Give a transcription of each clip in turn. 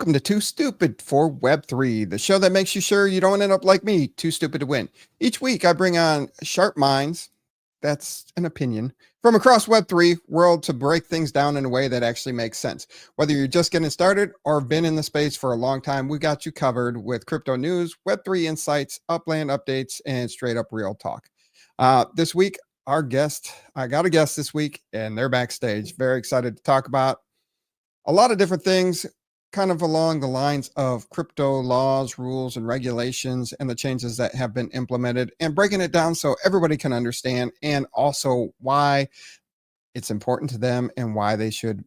Welcome to Too Stupid for Web3, the show that makes you sure you don't end up like me, too stupid to win. Each week, I bring on sharp minds, that's an opinion, from across Web3 world to break things down in a way that actually makes sense. Whether you're just getting started or have been in the space for a long time, we got you covered with crypto news, Web3 insights, Upland updates, and straight up real talk. This week, I got a guest this week, and they're backstage. Very excited to talk about a lot of different things, kind of along the lines of crypto laws, rules, and regulations, and the changes that have been implemented, and breaking it down so everybody can understand, and also why it's important to them and why they should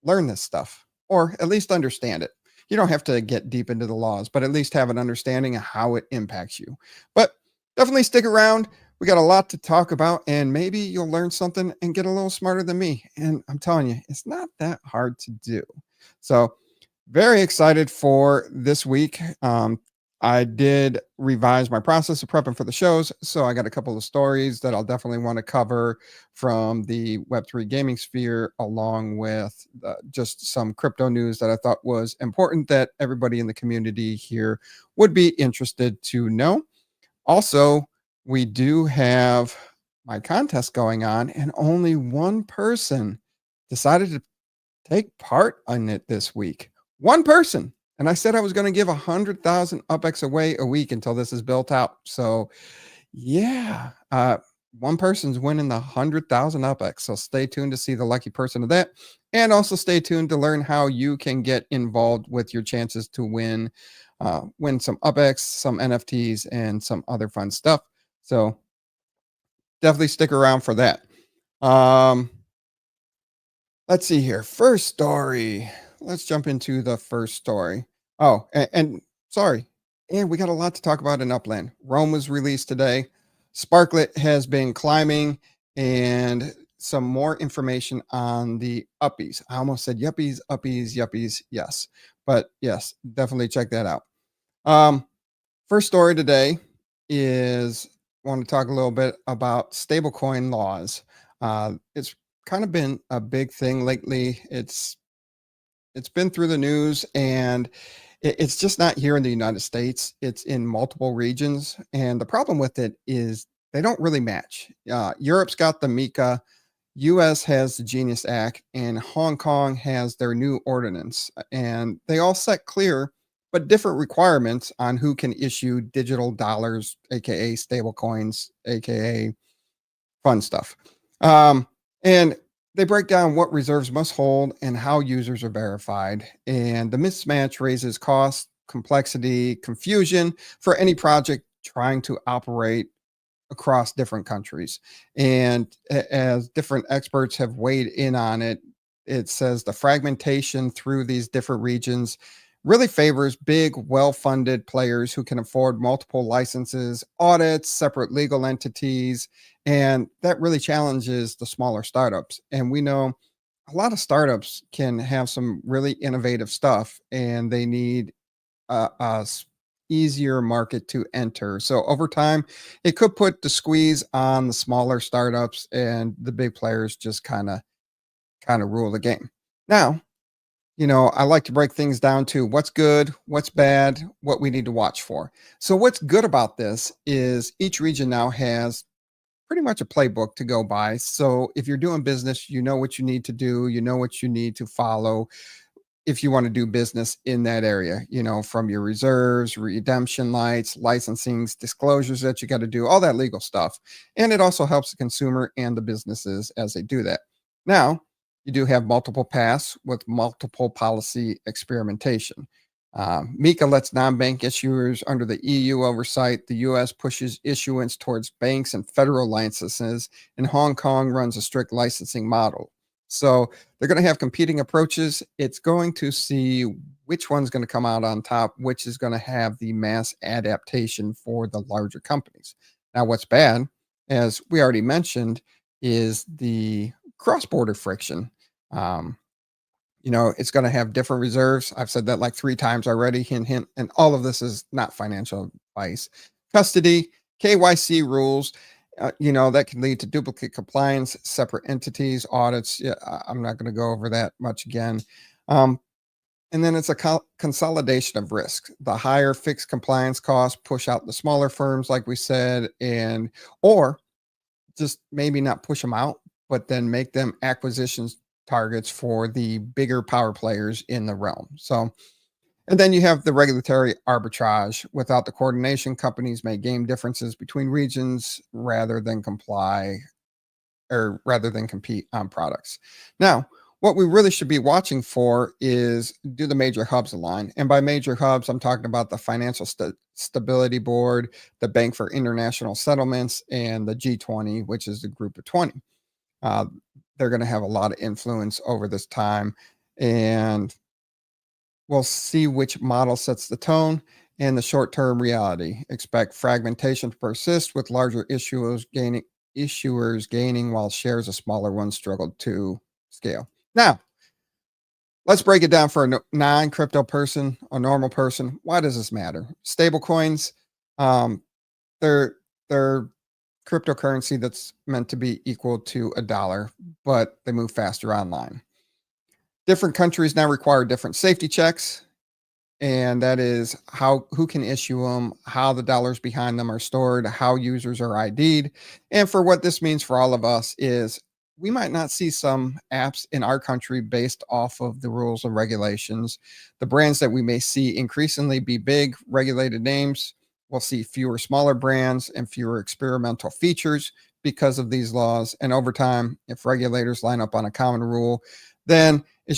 learn this stuff, or at least understand it. You don't have to get deep into the laws, but at least have an understanding of how it impacts you. But definitely stick around. We got a lot to talk about, and maybe you'll learn something and get a little smarter than me. And I'm telling you, it's not that hard to do. So very excited for this week. I did revise my process of prepping for the shows. So I got a couple of stories that I'll definitely want to cover from the Web3 gaming sphere, along with just some crypto news that I thought was important that everybody in the community here would be interested to know. Also, we do have my contest going on, and only one person decided to take part in it this week. One person. And I said I was going to give 100,000 UPX away a week until this is built out. So yeah, one person's winning the 100,000 UPX. So stay tuned to see the lucky person of that. And also stay tuned to learn how you can get involved with your chances to win some UPX, some NFTs, and some other fun stuff. So definitely stick around for that. Let's see here. First story. Let's jump into the first story. Oh, and sorry. And we got a lot to talk about in Upland. Rome was released today. Sparklet has been climbing, and some more information on the uppies. I almost said yuppies, uppies, yuppies. Yes. But yes, definitely check that out. First story today is want to talk a little bit about stablecoin laws. It's kind of been a big thing lately. It's been through the news, and it's just not here in the United States. It's in multiple regions, and the problem with it is they don't really match. Europe's got the MiCA, US has the Genius Act, and Hong Kong has their new ordinance, and they all set clear but different requirements on who can issue digital dollars, aka stable coins, aka fun stuff. And they break down what reserves must hold and how users are verified. And the mismatch raises cost, complexity, confusion for any project trying to operate across different countries. And as different experts have weighed in on it, it says the fragmentation through these different regions really favors big, well-funded players who can afford multiple licenses, audits, separate legal entities, and that really challenges the smaller startups. And we know a lot of startups can have some really innovative stuff, and they need a easier market to enter. So over time, it could put the squeeze on the smaller startups, and the big players just kind of rule the game. Now, I like to break things down to what's good, what's bad, what we need to watch for. So what's good about this is each region now has pretty much a playbook to go by. So if you're doing business, you know what you need to do, you know what you need to follow if you want to do business in that area, from your reserves, redemption lights, licensings, disclosures that you got to do, all that legal stuff. And it also helps the consumer and the businesses as they do that. Now, you do have multiple paths with multiple policy experimentation. MiCA lets non-bank issuers under the EU oversight. The US pushes issuance towards banks and federal licenses, and Hong Kong runs a strict licensing model. So they're going to have competing approaches. It's going to see which one's going to come out on top, which is going to have the mass adaptation for the larger companies. Now, what's bad, as we already mentioned, is the cross-border friction. It's going to have different reserves. I've said that like 3 times already, hint, hint. And all of this is not financial advice. Custody, KYC rules, that can lead to duplicate compliance, separate entities, audits. Yeah, I'm not going to go over that much again. And then it's a consolidation of risk. The higher fixed compliance costs push out the smaller firms, like we said, and or just maybe not push them out, but then make them acquisitions targets for the bigger power players in the realm. So, and then you have the regulatory arbitrage. Without the coordination, companies may game differences between regions rather than compete on products. Now, what we really should be watching for is, do the major hubs align? And by major hubs, I'm talking about the Financial Stability Board, the Bank for International Settlements, and the G20, which is the group of 20. Uh, they're going to have a lot of influence over this time. And we'll see which model sets the tone and the short-term reality. Expect fragmentation to persist, with larger issuers gaining while shares of smaller ones struggled to scale. Now, let's break it down for a non-crypto person, a normal person. Why does this matter? Stablecoins, um, they're cryptocurrency that's meant to be equal to a dollar, but they move faster online. Different countries now require different safety checks, and that is who can issue them, how the dollars behind them are stored, how users are ID'd. And for what this means for all of us is, we might not see some apps in our country based off of the rules and regulations. The brands that we may see increasingly be big regulated names. We'll see fewer smaller brands and fewer experimental features because of these laws. And over time, if regulators line up on a common rule, then it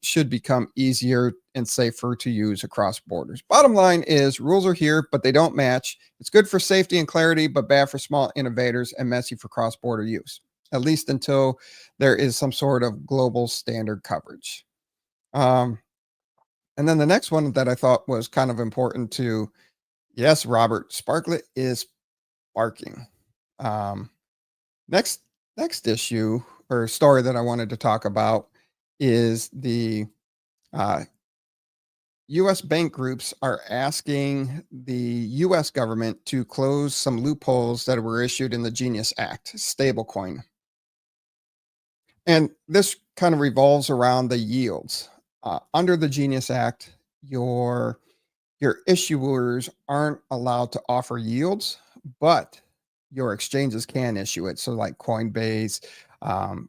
should become easier and safer to use across borders. Bottom line is, rules are here, but they don't match. It's good for safety and clarity, but bad for small innovators and messy for cross-border use, at least until there is some sort of global standard coverage. And then the next one that I thought was kind of important to, yes, Robert, Sparklet is sparking. Um, next issue or story that I wanted to talk about is the U.S. bank groups are asking the U.S. government to close some loopholes that were issued in the Genius Act, Stablecoin. And this kind of revolves around the yields. Under the Genius Act, your issuers aren't allowed to offer yields, but your exchanges can issue it. So like Coinbase,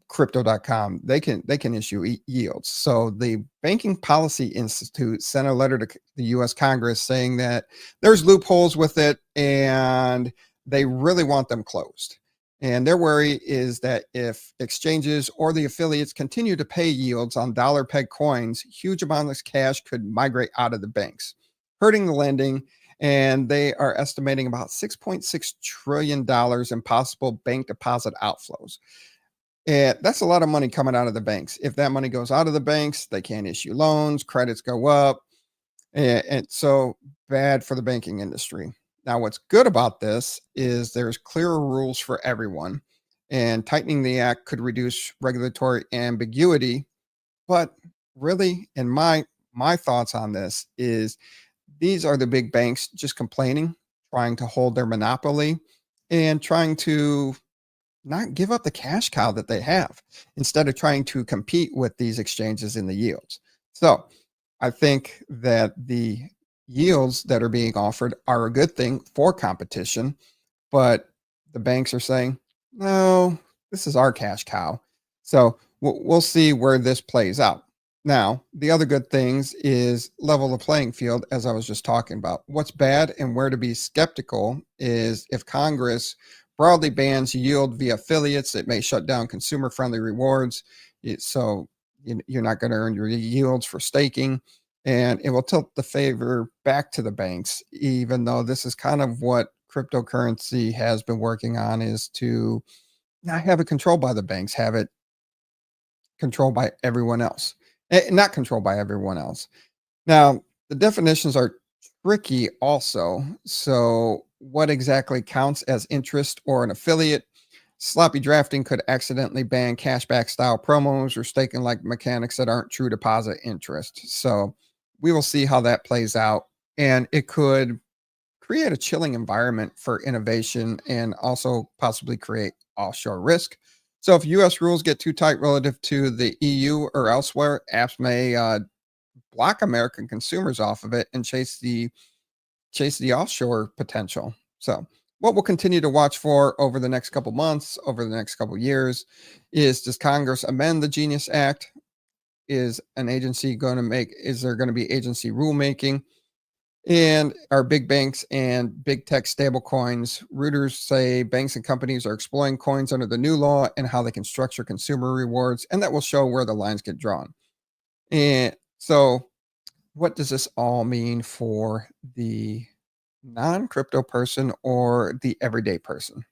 crypto.com, they can issue yields. So the Banking Policy Institute sent a letter to the US Congress saying that there's loopholes with it and they really want them closed. And their worry is that if exchanges or the affiliates continue to pay yields on dollar peg coins, huge amounts of cash could migrate out of the banks, hurting the lending. And they are estimating about $6.6 trillion in possible bank deposit outflows. And that's a lot of money coming out of the banks. If that money goes out of the banks, they can't issue loans, credits go up. And so bad for the banking industry. Now, what's good about this is there's clearer rules for everyone, and tightening the act could reduce regulatory ambiguity. But really, in my thoughts on this is, these are the big banks just complaining, trying to hold their monopoly, and trying to not give up the cash cow that they have, instead of trying to compete with these exchanges in the yields. So I think that the yields that are being offered are a good thing for competition, but the banks are saying, no, this is our cash cow. So we'll see where this plays out. Now, the other good things is level the playing field, as I was just talking about. What's bad and where to be skeptical is, if Congress broadly bans yield via affiliates, it may shut down consumer-friendly rewards. So you're not going to earn your yields for staking, and it will tilt the favor back to the banks, even though this is kind of what cryptocurrency has been working on, is to not have it controlled by the banks, have it controlled by everyone else. Not controlled by everyone else. Now, the definitions are tricky also. So what exactly counts as interest or an affiliate? Sloppy drafting could accidentally ban cashback style promos or staking like mechanics that aren't true deposit interest. So we will see how that plays out. And it could create a chilling environment for innovation and also possibly create offshore risk. So if US rules get too tight relative to the EU or elsewhere, apps may block American consumers off of it and chase the offshore potential. So, what we'll continue to watch for over the next couple months, over the next couple years, is does Congress amend the Genius Act? Is an agency going to make? Is there going to be agency rulemaking? And are big banks and big tech stable coins? Rooters say banks and companies are exploring coins under the new law and how they can structure consumer rewards, and that will show where the lines get drawn. And so, what does this all mean for the non-crypto person or the everyday person?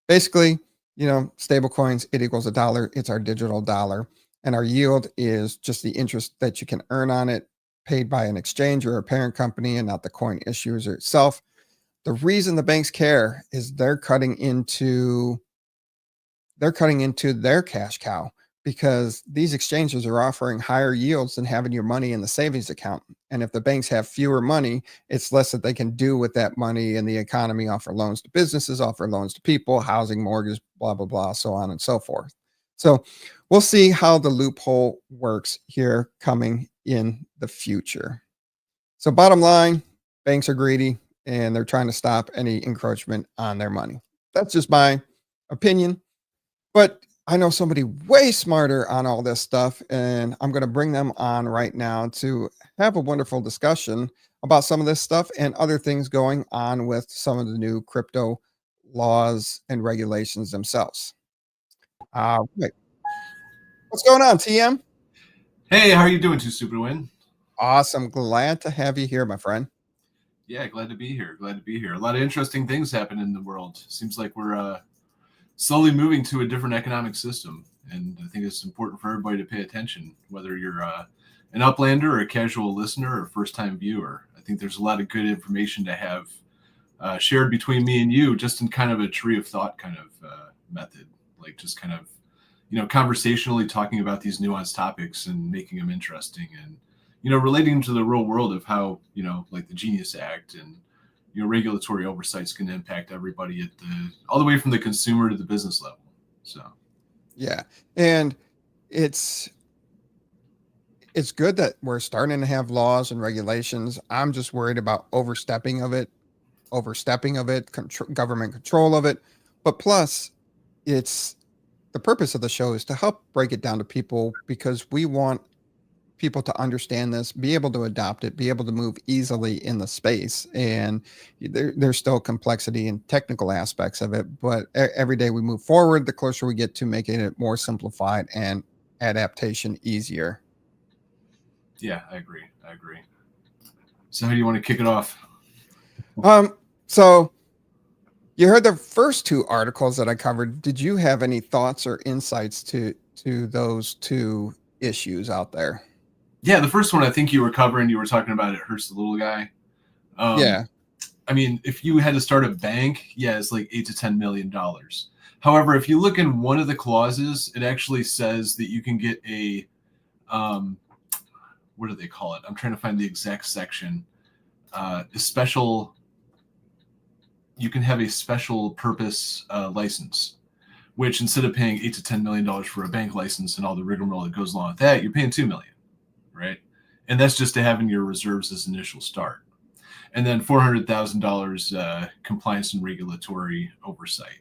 Basically, stable coins, it equals a dollar. It's our digital dollar. And our yield is just the interest that you can earn on it, paid by an exchange or a parent company and not the coin issuer itself. The reason the banks care is they're cutting into their cash cow, because these exchanges are offering higher yields than having your money in the savings account. And if the banks have fewer money, it's less that they can do with that money in the economy, offer loans to businesses, offer loans to people, housing, mortgage, blah, blah, blah, so on and so forth. So we'll see how the loophole works here coming in the future. So bottom line, banks are greedy and they're trying to stop any encroachment on their money. That's just my opinion. But I know somebody way smarter on all this stuff, and I'm going to bring them on right now to have a wonderful discussion about some of this stuff and other things going on with some of the new crypto laws and regulations themselves. Right. What's going on, TM? Hey, how are you doing, 2Stupid4Web3? Awesome. Glad to have you here, my friend. Yeah, glad to be here. Glad to be here. A lot of interesting things happen in the world. Seems like we're slowly moving to a different economic system, and I think it's important for everybody to pay attention, whether you're an Uplander or a casual listener or first-time viewer. I think there's a lot of good information to have shared between me and you, just in kind of a tree of thought kind of method, like just kind of, conversationally talking about these nuanced topics and making them interesting, and relating to the real world of how, like the Genius Act and regulatory oversight is going to impact everybody at all the way from the consumer to the business level. So, yeah, and it's good that we're starting to have laws and regulations. I'm just worried about overstepping of it, government control of it. But plus, it's the purpose of the show is to help break it down to people, because we want people to understand this, be able to adopt it, be able to move easily in the space. And there's still complexity and technical aspects of it, but every day we move forward, the closer we get to making it more simplified and adaptation easier. yeah, I agree. So how do you want to kick it off? So you heard the first two articles that I covered. Did you have any thoughts or insights to those two issues out there? Yeah, the first one I think you were covering, you were talking about it hurts the little guy. Yeah. I mean, if you had to start a bank, yeah, it's like $8 to $10 million. However, if you look in one of the clauses, it actually says that you can get a, what do they call it? I'm trying to find the exact section. You can have a special purpose license, which instead of paying $8 to $10 million for a bank license and all the rigmarole that goes along with that, you're paying $2 million, right? And that's just to have in your reserves as initial start. And then $400,000 compliance and regulatory oversight.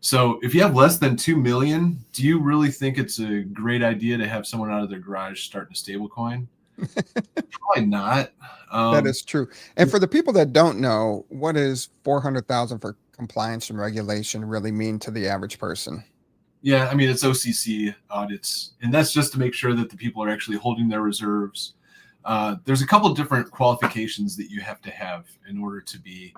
So if you have less than 2 million, do you really think it's a great idea to have someone out of their garage starting a stable coin? Probably not. That is true. And for the people that don't know, what is 400,000 for compliance and regulation really mean to the average person? Yeah, I mean, it's OCC audits, and that's just to make sure that the people are actually holding their reserves. There's a couple of different qualifications that you have to have in order to be,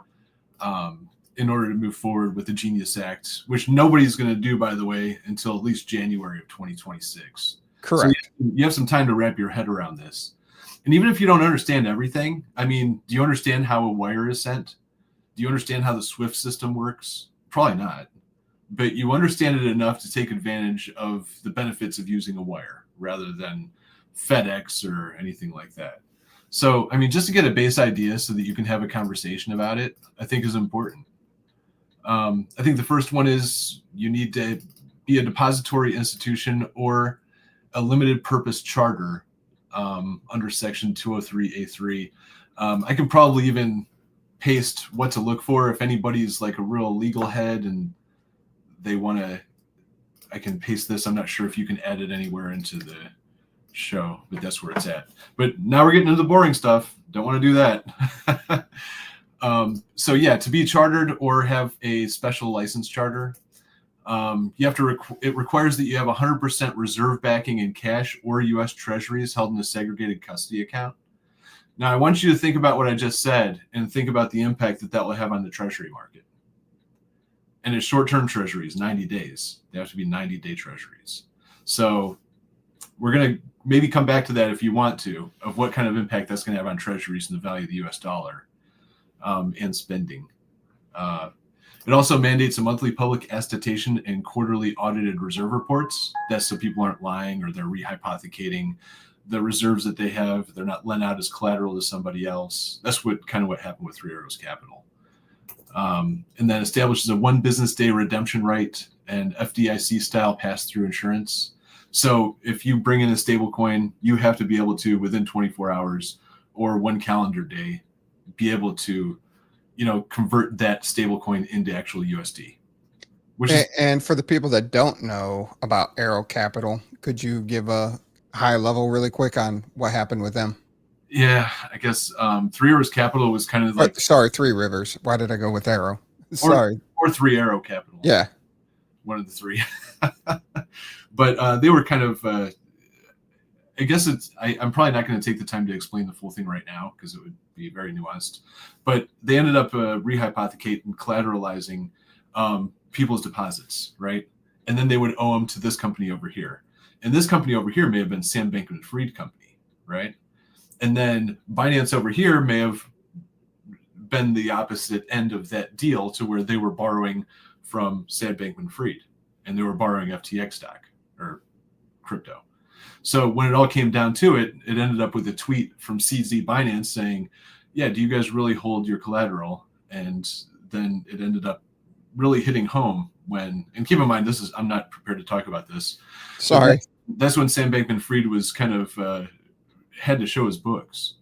in order to move forward with the Genius Act, which nobody's going to do, by the way, until at least January of 2026. Correct. So you have some time to wrap your head around this. And even if you don't understand everything, I mean, do you understand how a wire is sent? Do you understand how the SWIFT system works? Probably not. But you understand it enough to take advantage of the benefits of using a wire rather than FedEx or anything like that. So, I mean, just to get a base idea so that you can have a conversation about it, I think is important. I think the first one is you need to be a depository institution or a limited purpose charter under section 203A3. I can probably even paste what to look for if anybody's like a real legal head and they want to. I can paste this. I'm not sure if you can add it anywhere into the show, but that's where it's at. But now we're getting into the boring stuff. Don't want to do that. So yeah, to be chartered or have a special license charter, you have to. It requires that you have 100% reserve backing in cash or U.S. Treasuries held in a segregated custody account. Now, I want you to think about what I just said and think about the impact that will have on the Treasury market. And it's short-term Treasuries, 90 days. They have to be 90-day Treasuries. So we're going to maybe come back to that if you want to, of what kind of impact that's going to have on Treasuries and the value of the U.S. dollar and spending. It also mandates a monthly public attestation and quarterly audited reserve reports. That's so people aren't lying or they're rehypothecating the reserves that they have. They're not lent out as collateral to somebody else. That's what happened with Three Arrows Capital. And then establishes a 1 business day redemption right and FDIC style pass-through insurance. So if you bring in a stable coin, you have to be able to, within 24 hours or 1 calendar day, be able to, convert that stable coin into actual USD. And for the people that don't know about Arrow Capital, could you give a high level really quick on what happened with them? Yeah, I guess Three Arrows Capital was kind of like... sorry, Three Rivers. Why did I go with Arrow? Sorry. Or Three Arrow Capital. Yeah. One of the three. But they were kind of... I guess I'm probably not going to take the time to explain the full thing right now because it would be very nuanced. But they ended up rehypothecating and collateralizing people's deposits, right? And then they would owe them to this company over here. And this company over here may have been Sam Bankman-Fried company, right? And then Binance over here may have been the opposite end of that deal to where they were borrowing from Sam Bankman-Fried and they were borrowing FTX stock or crypto. So when it all came down to it, it ended up with a tweet from CZ Binance saying, yeah, do you guys really hold your collateral? And then it ended up really hitting home when, and keep in mind, I'm not prepared to talk about this. Sorry. That's when Sam Bankman-Fried was kind of had to show his books.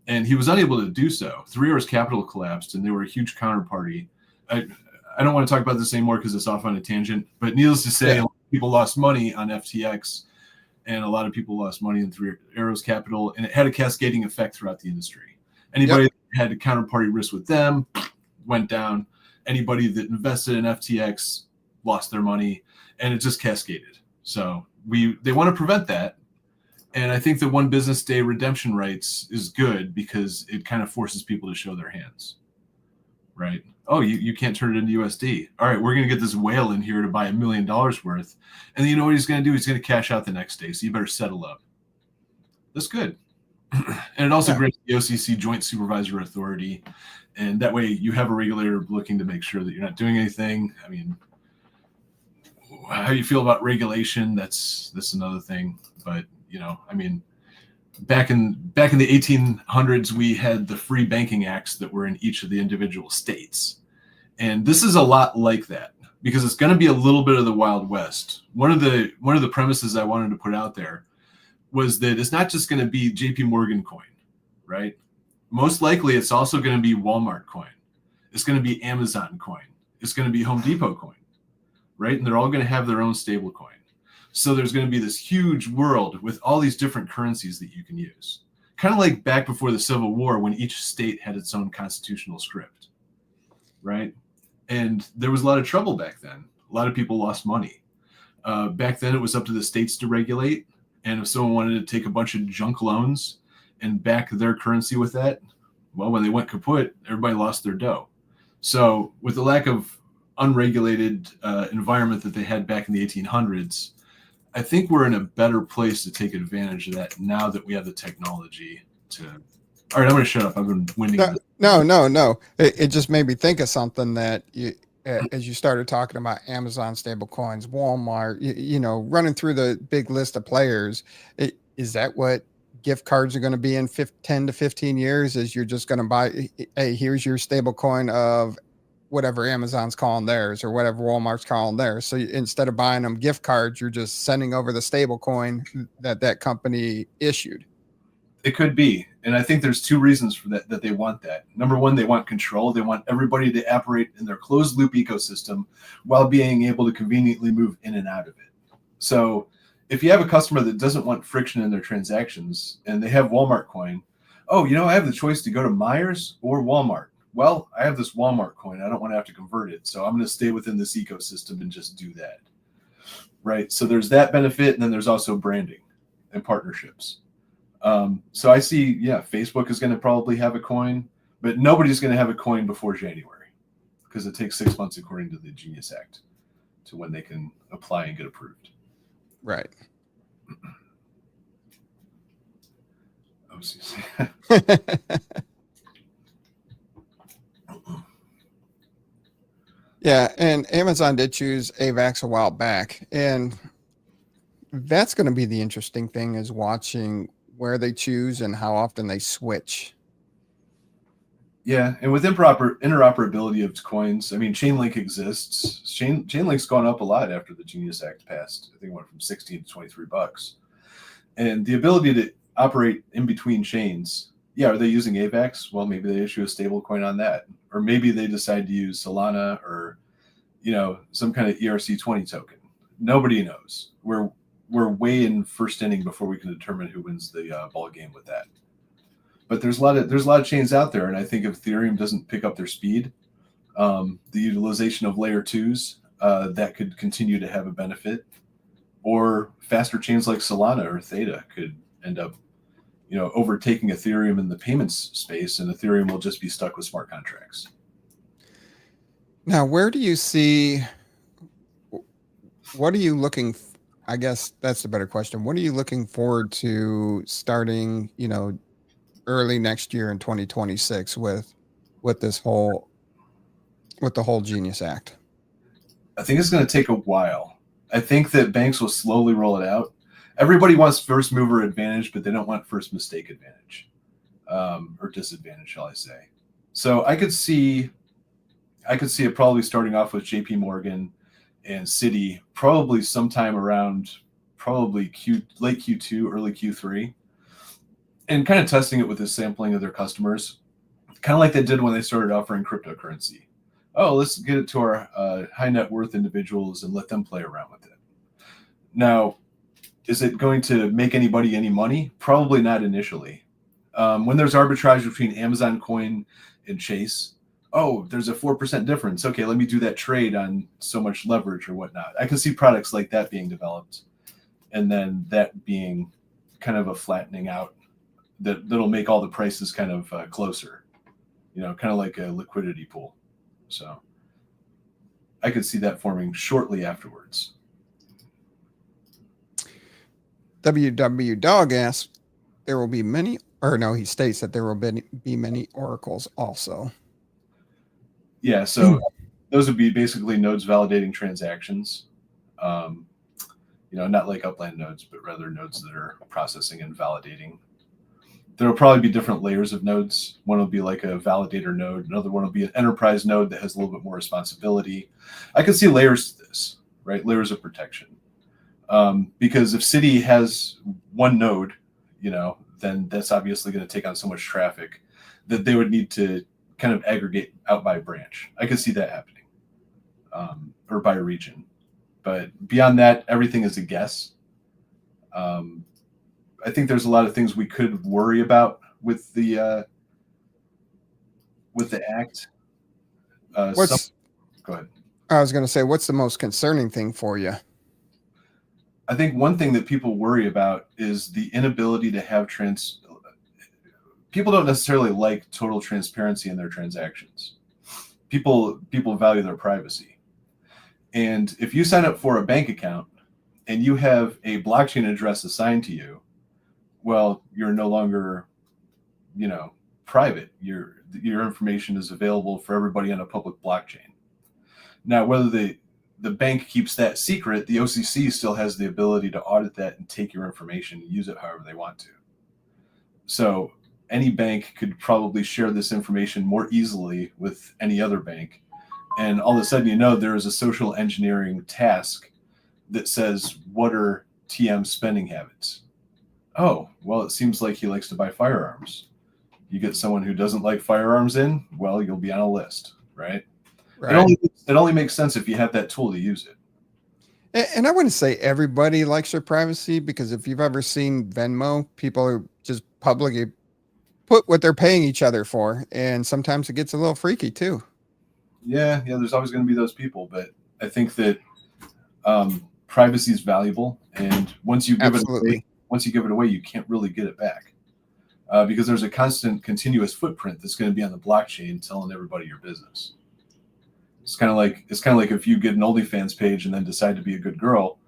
And he was unable to do so. Three Arrows Capital collapsed and they were a huge counterparty. I don't want to talk about this anymore because it's off on a tangent, but needless to say, people lost money on FTX. And a lot of people lost money in Three Arrows Capital, and it had a cascading effect throughout the industry. Anybody that had a counterparty risk with them went down. Anybody that invested in FTX lost their money, and it just cascaded. So they want to prevent that, and I think the 1 business day redemption rights is good because it kind of forces people to show their hands, right? Oh, you can't turn it into USD. All right, we're going to get this whale in here to buy $1 million worth. And then you know what he's going to do? He's going to cash out the next day. So you better settle up. That's good. And it also grants the OCC Joint Supervisor Authority. And that way you have a regulator looking to make sure that you're not doing anything. I mean, how you feel about regulation, that's another thing. But, I mean, back in the 1800s, we had the free banking acts that were in each of the individual states. And this is a lot like that because it's going to be a little bit of the Wild West. One of the premises I wanted to put out there was that it's not just going to be JP Morgan coin, right? Most likely it's also going to be Walmart coin. It's going to be Amazon coin. It's going to be Home Depot coin, right? And they're all going to have their own stable coin. So there's going to be this huge world with all these different currencies that you can use. Kind of like back before the Civil War when each state had its own constitutional script, right? And there was a lot of trouble back then. A lot of people lost money. Back then it was up to the states to regulate. And if someone wanted to take a bunch of junk loans and back their currency with that, well, when they went kaput, everybody lost their dough. So with the lack of unregulated environment that they had back in the 1800s, I think we're in a better place to take advantage of that now that we have the technology to. All right, I'm going to shut up. I've been winning. No. It just made me think of something that as you started talking about Amazon stablecoins, Walmart, running through the big list of players. Is that what gift cards are going to be in 10 to 15 years? Is you're just going to buy, hey, here's your stablecoin of whatever Amazon's calling theirs or whatever Walmart's calling theirs. So instead of buying them gift cards, you're just sending over the stable coin that company issued. It could be. And I think there's two reasons for that they want that. Number one, they want control. They want everybody to operate in their closed loop ecosystem while being able to conveniently move in and out of it. So if you have a customer that doesn't want friction in their transactions and they have Walmart coin, oh, I have the choice to go to Myers or Walmart. Well, I have this Walmart coin. I don't want to have to convert it. So I'm going to stay within this ecosystem and just do that. Right. So there's that benefit. And then there's also branding and partnerships. So I see, Facebook is going to probably have a coin, but nobody's going to have a coin before January because it takes 6 months according to the Genius Act to when they can apply and get approved. Right. Yeah, and Amazon did choose AVAX a while back, and that's going to be the interesting thing, is watching where they choose and how often they switch. Yeah, and with interoperability of coins, I mean, Chainlink exists. Chainlink's gone up a lot after the Genius Act passed. I think it went from $16 to $23. And the ability to operate in between chains, are they using AVAX? Well, maybe they issue a stable coin on that. Or maybe they decide to use Solana or, some kind of ERC20 token. Nobody knows. We're way in first inning before we can determine who wins the ball game with that. But there's a lot of chains out there, and I think if Ethereum doesn't pick up their speed, the utilization of layer 2s, that could continue to have a benefit, or faster chains like Solana or Theta could end up, overtaking Ethereum in the payments space, and Ethereum will just be stuck with smart contracts. Now, where do you see? What are you looking? I guess that's the better question. What are you looking forward to starting? Early next year in 2026 with the whole Genius Act? I think it's going to take a while. I think that banks will slowly roll it out. Everybody wants first mover advantage, but they don't want first mistake advantage, or disadvantage, shall I say. So I could see it probably starting off with JP Morgan and Citi, probably sometime around late Q2, early Q3. And kind of testing it with the sampling of their customers, kind of like they did when they started offering cryptocurrency. Oh, let's get it to our high net worth individuals and let them play around with it. Now, is it going to make anybody any money? Probably not initially. When there's arbitrage between Amazon coin and Chase, oh, there's a 4% difference. Okay, let me do that trade on so much leverage or whatnot. I can see products like that being developed, and then that being kind of a flattening out that'll make all the prices kind of closer, kind of like a liquidity pool. So I could see that forming shortly afterwards. WW Dog asks, there will be many, or no, he states that there will be many oracles also. Yeah, so those would be basically nodes validating transactions. Not like Upland nodes, but rather nodes that are processing and validating. There will probably be different layers of nodes. One will be like a validator node. Another one will be an enterprise node that has a little bit more responsibility. I can see layers to this, right? Layers of protection. Because if Citi has one node, then that's obviously going to take on so much traffic that they would need to kind of aggregate out by branch. I could see that happening, or by region. But beyond that, everything is a guess. I think there's a lot of things we could worry about with the act. Go ahead. I was going to say, what's the most concerning thing for you? I think one thing that people worry about is the inability to have people don't necessarily like total transparency in their transactions. People value their privacy. And if you sign up for a bank account and you have a blockchain address assigned to you, well, you're no longer, private. Your information is available for everybody on a public blockchain. Now, whether the bank keeps that secret, the OCC still has the ability to audit that and take your information and use it however they want to. So any bank could probably share this information more easily with any other bank. And all of a sudden, there is a social engineering task that says, what are TM spending habits? Oh, well, it seems like he likes to buy firearms. You get someone who doesn't like firearms in, well, you'll be on a list, right? Right. It only makes sense if you have that tool to use it. And I wouldn't say everybody likes their privacy, because if you've ever seen Venmo, people are just publicly put what they're paying each other for. And sometimes it gets a little freaky too. Yeah, there's always going to be those people, but I think that privacy is valuable, and Absolutely. once you give it away, you can't really get it back because there's a constant, continuous footprint that's going to be on the blockchain telling everybody your business. It's kind of like if you get an OnlyFans page and then decide to be a good girl,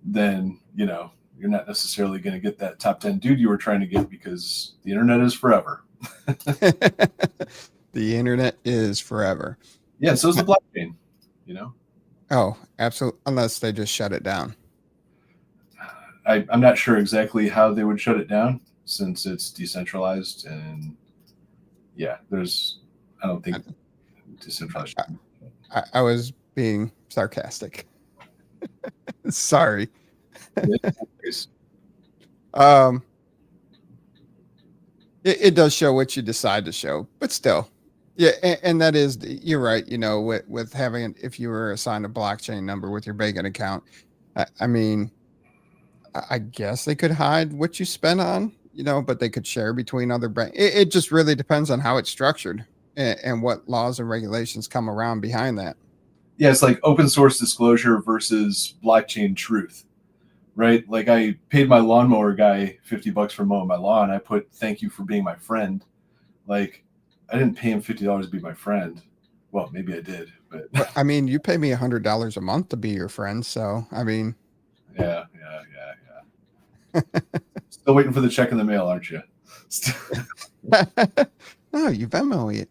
then you're not necessarily going to get that top 10 dude you were trying to get, because the internet is forever. The internet is forever. Yeah, so is the blockchain. Oh, absolutely. Unless they just shut it down. I'm not sure exactly how they would shut it down, since it's decentralized, and I don't think decentralized. I was being sarcastic. Sorry. It does show what you decide to show, but still. Yeah, and that is, you're right. With having, if you were assigned a blockchain number with your banking account, I mean, I guess they could hide what you spent on, but they could share between other banks. It just really depends on how it's structured, and what laws and regulations come around behind that. Yeah, it's like open source disclosure versus blockchain truth, right? Like, I paid my lawnmower guy $50 for mowing my lawn. I put "thank you for being my friend." Like, I didn't pay him $50 to be my friend. Well, maybe I did, but I mean, you pay me $100 a month to be your friend, so I mean, yeah. Still waiting for the check in the mail, aren't you? no, you Venmo it.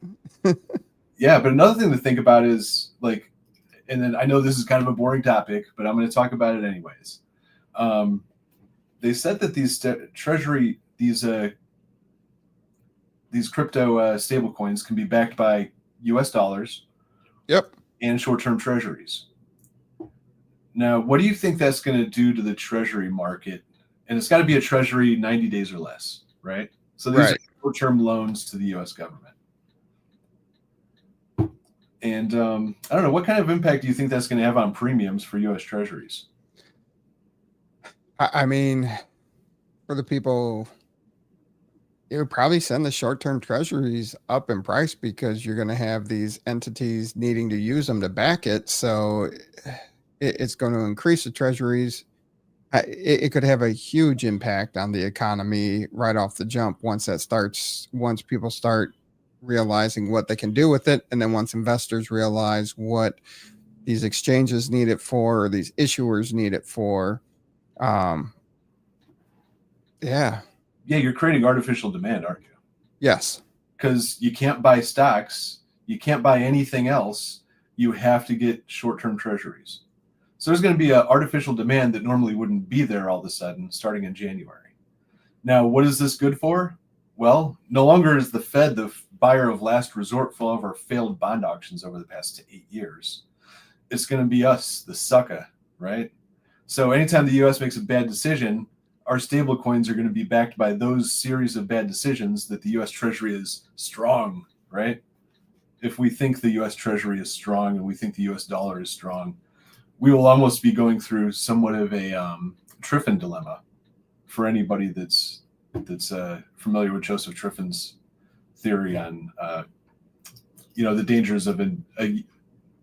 Yeah, but another thing to think about is, like, and then I know this is kind of a boring topic, but I'm going to talk about it anyways. They said that these treasury, these crypto stable coins can be backed by US dollars. Yep. And short-term treasuries. Now, what do you think that's going to do to the treasury market? And it's got to be a treasury 90 days or less, right? So these are short-term loans to the US government. And I don't know, what kind of impact do you think that's going to have on premiums for US treasuries? I mean, for the people, it would probably send the short-term treasuries up in price, because you're going to have these entities needing to use them to back it. So it's going to increase the treasuries. It could have a huge impact on the economy right off the jump once people start realizing what they can do with it. And then once investors realize what these exchanges need it for, or these issuers need it for. Yeah, you're creating artificial demand, aren't you? Yes. Because you can't buy stocks, you can't buy anything else. You have to get short-term treasuries. So there's going to be an artificial demand that normally wouldn't be there all of a sudden, starting in January. Now, what is this good for? Well, no longer is the Fed the buyer of last resort for all of our failed bond auctions over the past 8 years. It's going to be us, the sucker, right? So anytime the U.S. makes a bad decision, our stable coins are going to be backed by those series of bad decisions that the U.S. Treasury is strong, right? If we think the U.S. Treasury is strong and we think the U.S. dollar is strong, we will almost be going through somewhat of a Triffin dilemma for anybody that's familiar with Joseph Triffin's theory on the dangers of an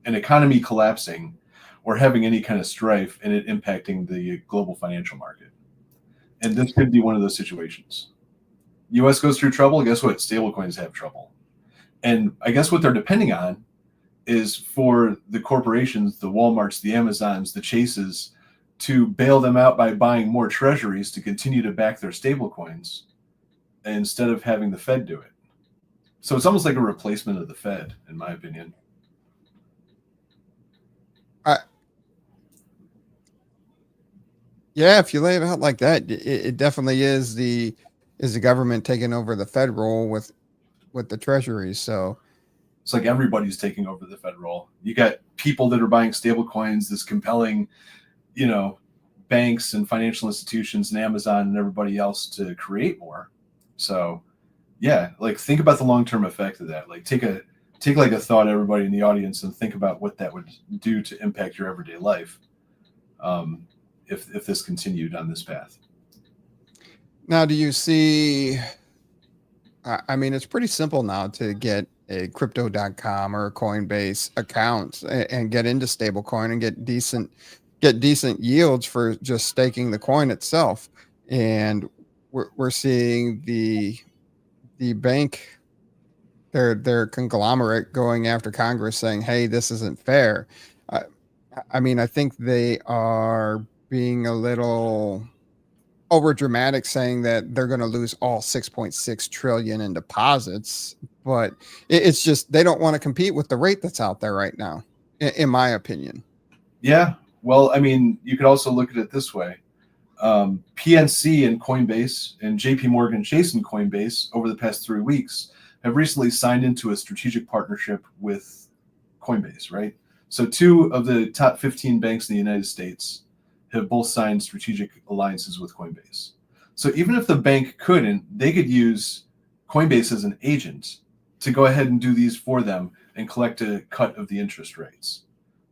economy collapsing or having any kind of strife and it impacting the global financial market. And this could be one of those situations. U.S. goes through trouble. Guess what? Stablecoins have trouble. And I guess what they're depending on is for the corporations, the Walmarts, the Amazons, the Chases, to bail them out by buying more treasuries to continue to back their stablecoins instead of having the Fed do it. So it's almost like a replacement of the Fed, in my opinion. Yeah, if you lay it out like that, it definitely is the government taking over the Fed role with the treasuries. So it's like everybody's taking over the Fed role. You got people that are buying stable coins, this compelling, banks and financial institutions and Amazon and everybody else to create more. So yeah, like think about the long-term effect of that. Like take like a thought, everybody in the audience, and think about what that would do to impact your everyday life if this continued on this path. Now, do you see? I mean, it's pretty simple now to get a crypto.com or a Coinbase account and get into stablecoin and get decent yields for just staking the coin itself. And we're seeing the bank, their conglomerate, going after Congress saying, hey, this isn't fair. Uh, I mean, I think they are being a little over dramatic, saying that they're going to lose all 6.6 trillion in deposits, but it's just they don't want to compete with the rate that's out there right now, in my opinion. Yeah, well, I mean, you could also look at it this way. PNC and Coinbase and JP Morgan Chase and Coinbase over the past 3 weeks have recently signed into a strategic partnership with Coinbase, right? So 2 of the top 15 banks in the United States have both signed strategic alliances with Coinbase. So even if the bank couldn't, they could use Coinbase as an agent to go ahead and do these for them and collect a cut of the interest rates.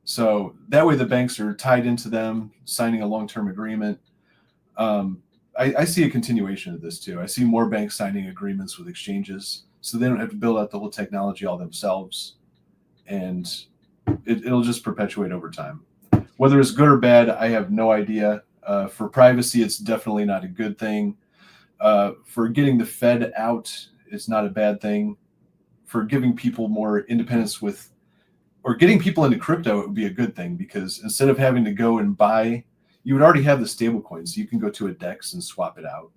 So that way the banks are tied into them, signing a long-term agreement. I see a continuation of this too. I see more banks signing agreements with exchanges so they don't have to build out the whole technology all themselves. And it'll just perpetuate over time. Whether it's good or bad, I have no idea. For privacy, it's definitely not a good thing. For getting the Fed out, it's not a bad thing. For giving people more independence or getting people into crypto, it would be a good thing, because instead of having to go and buy, you would already have the stable coins. So you can go to a DEX and swap it out.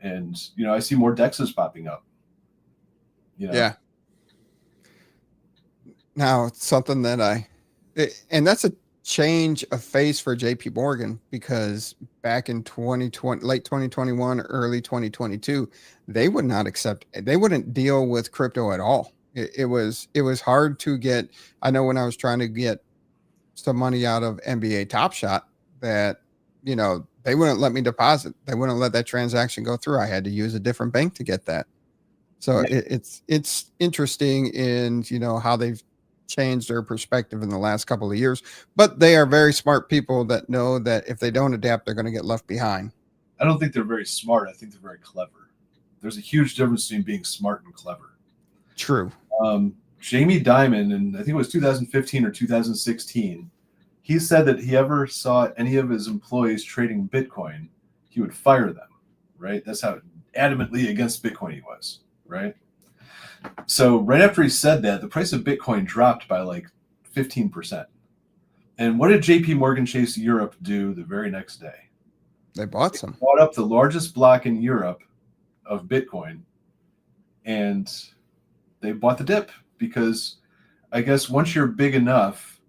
And, I see more DEXs popping up. Yeah. Now, something that and that's a change of face for JP Morgan, because back in 2020, late 2021, early 2022, they wouldn't deal with crypto at all. It was hard to get. I know when I was trying to get some money out of NBA Top Shot, that they wouldn't let me deposit. They wouldn't let that transaction go through. I had to use a different bank to get that. So it's interesting in how they've changed their perspective in the last couple of years, but they are very smart people that know that if they don't adapt, they're going to get left behind. I don't think they're very smart. I think they're very clever. There's a huge difference between being smart and clever. True. Jamie Dimon, and I think it was 2015 or 2016, he said that he ever saw any of his employees trading Bitcoin, he would fire them, right? That's how adamantly against Bitcoin he was, right? So right after he said that, the price of Bitcoin dropped by like 15%. And what did JP Morgan Chase Europe do the very next day? They bought bought up the largest block in Europe of Bitcoin, and they bought the dip, because I guess once you're big enough,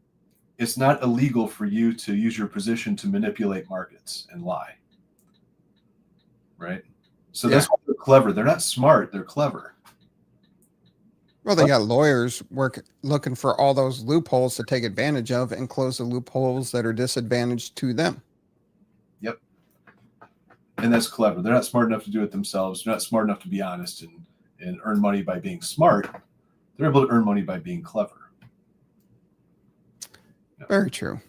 it's not illegal for you to use your position to manipulate markets and lie. Right? So that's why they're clever. They're not smart, they're clever. Well, they got lawyers looking for all those loopholes to take advantage of and close the loopholes that are disadvantaged to them. Yep. And that's clever. They're not smart enough to do it themselves. They're not smart enough to be honest and earn money by being smart. They're able to earn money by being clever. Yep. Very true.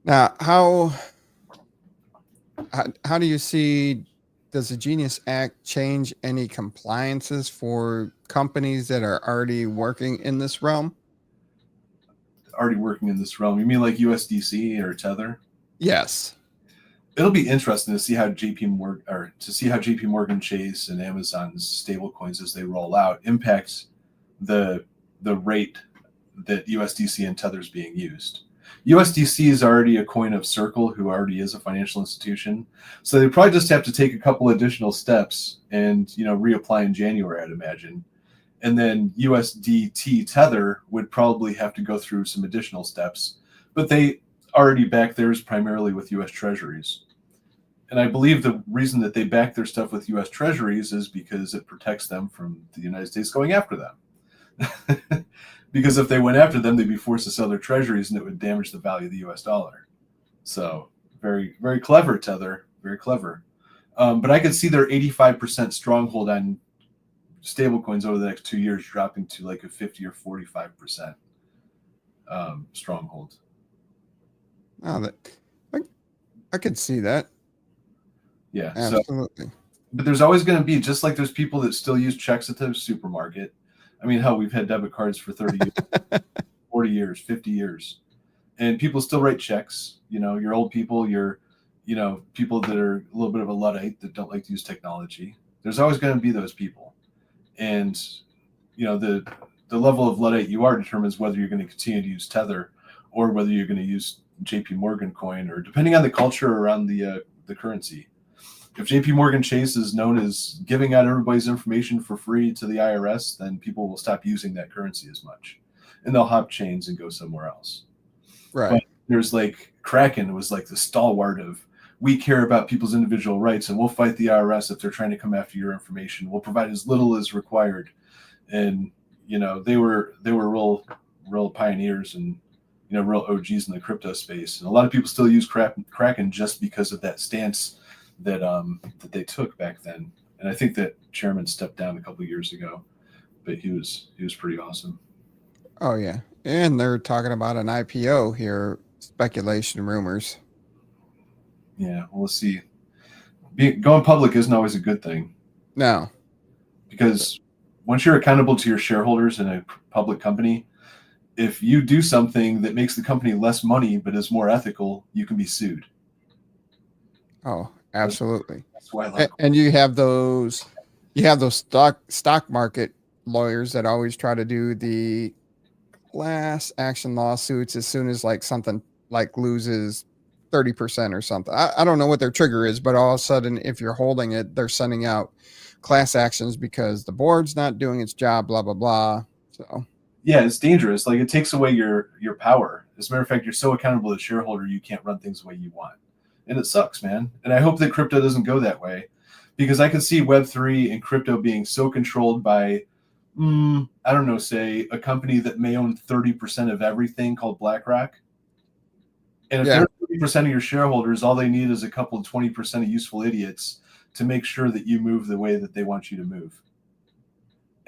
Now, how do you see, does the Genius Act change any compliances for companies that are already working in this realm? Already working in this realm? You mean like USDC or Tether? Yes. It'll be interesting to see how JP Morgan Chase and Amazon's stablecoins, as they roll out, impacts the rate that USDC and Tether is being used. USDC is already a coin of Circle, who already is a financial institution. So they probably just have to take a couple additional steps and, reapply in January, I'd imagine. And then USDT Tether would probably have to go through some additional steps, but they already back theirs primarily with US Treasuries. And I believe the reason that they back their stuff with US Treasuries is because it protects them from the United States going after them. Because if they went after them, they'd be forced to sell their treasuries, and it would damage the value of the US dollar. So very, very clever, Tether. Very clever. But I could see their 85% stronghold on stablecoins over the next 2 years dropping to like a 50 or 45% stronghold. Oh, I could see that. Yeah, absolutely. So, but there's always going to be, just like there's people that still use checks at the supermarket. I mean, hell, we've had debit cards for 30 years, 40 years, 50 years, and people still write checks. You know, your old people, your, you know, people that are a little bit of a Luddite that don't like to use technology. There's always going to be those people, and you know, the level of Luddite you are determines whether you're going to continue to use Tether or whether you're going to use JP Morgan coin, or depending on the culture around the currency. If JP Morgan Chase is known as giving out everybody's information for free to the IRS, then people will stop using that currency as much, and they'll hop chains and go somewhere else. Right. But there's like Kraken was like the stalwart of, we care about people's individual rights and we'll fight the IRS if they're trying to come after your information. We'll provide as little as required. And you know, they were real pioneers and, you know, real OGs in the crypto space. And a lot of people still use Kraken just because of that stance that they took back then. And I think that chairman stepped down a couple of years ago, but he was pretty awesome. Oh yeah, and they're talking about an IPO here. Speculation, rumors. Yeah, well, let's see. Going public isn't always a good thing. No, because once you're accountable to your shareholders in a public company, if you do something that makes the company less money but is more ethical, you can be sued. Oh, absolutely. That's why I like and you have those stock market lawyers that always try to do the class action lawsuits as soon as like something like loses 30% or something. I don't know what their trigger is, but all of a sudden, if you're holding it, they're sending out class actions because the board's not doing its job, blah, blah, blah. So yeah, it's dangerous. Like, it takes away your power. As a matter of fact, you're so accountable to the shareholder, you can't run things the way you want. And it sucks, man. And I hope that crypto doesn't go that way, because I can see Web3 and crypto being so controlled by, I don't know, say a company that may own 30% of everything called BlackRock. And if they're 30% of your shareholders, all they need is a couple of 20% of useful idiots to make sure that you move the way that they want you to move.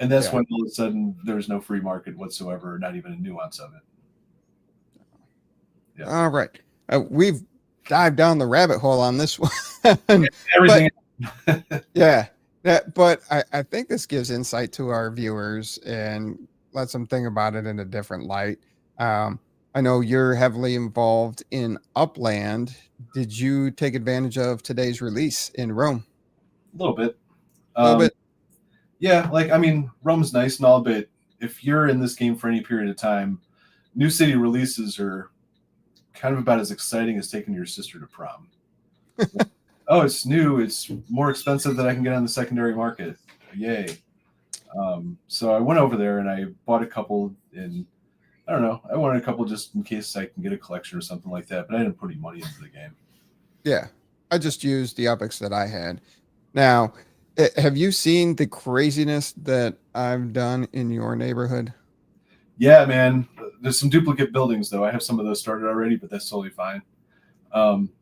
And that's when all of a sudden there's no free market whatsoever, not even a nuance of it. Yeah. All right. We've dived down the rabbit hole on this one. Everything. Yeah. But I think this gives insight to our viewers and lets them think about it in a different light. I know you're heavily involved in Upland. Did you take advantage of today's release in Rome? A little bit. A little bit. Yeah, like, I mean, Rome's nice and all, but if you're in this game for any period of time, new city releases are kind of about as exciting as taking your sister to prom. Oh, it's new. It's more expensive than I can get on the secondary market. Yay. So I went over there and I bought a couple, and I don't know, I wanted a couple just in case I can get a collection or something like that, but I didn't put any money into the game. Yeah, I just used the UPX that I had. Now, have you seen the craziness that I've done in your neighborhood? Yeah, man. There's some duplicate buildings, though. I have some of those started already, but that's totally fine.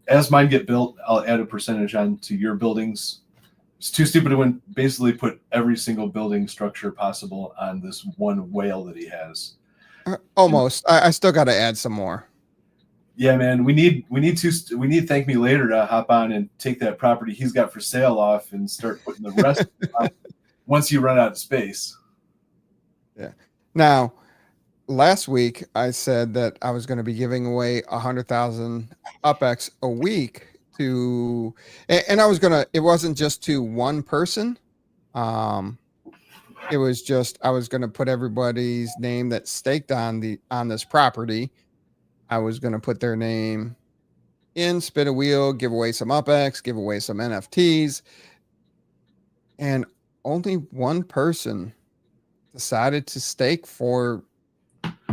As mine get built, I'll add a percentage on to your buildings. It's too stupid to basically put every single building structure possible on this one whale that he has. Almost. I still got to add some more. Yeah, man. We need Thank Me Later to hop on and take that property he's got for sale off and start putting the rest once you run out of space. Yeah. Now, last week I said that I was going to be giving away 100,000 UPX a week to, and I was going to, it wasn't just to one person. It was just, I was going to put everybody's name that's staked on this property. I was going to put their name in, spin a wheel, give away some UPX, give away some NFTs. And only one person decided to stake for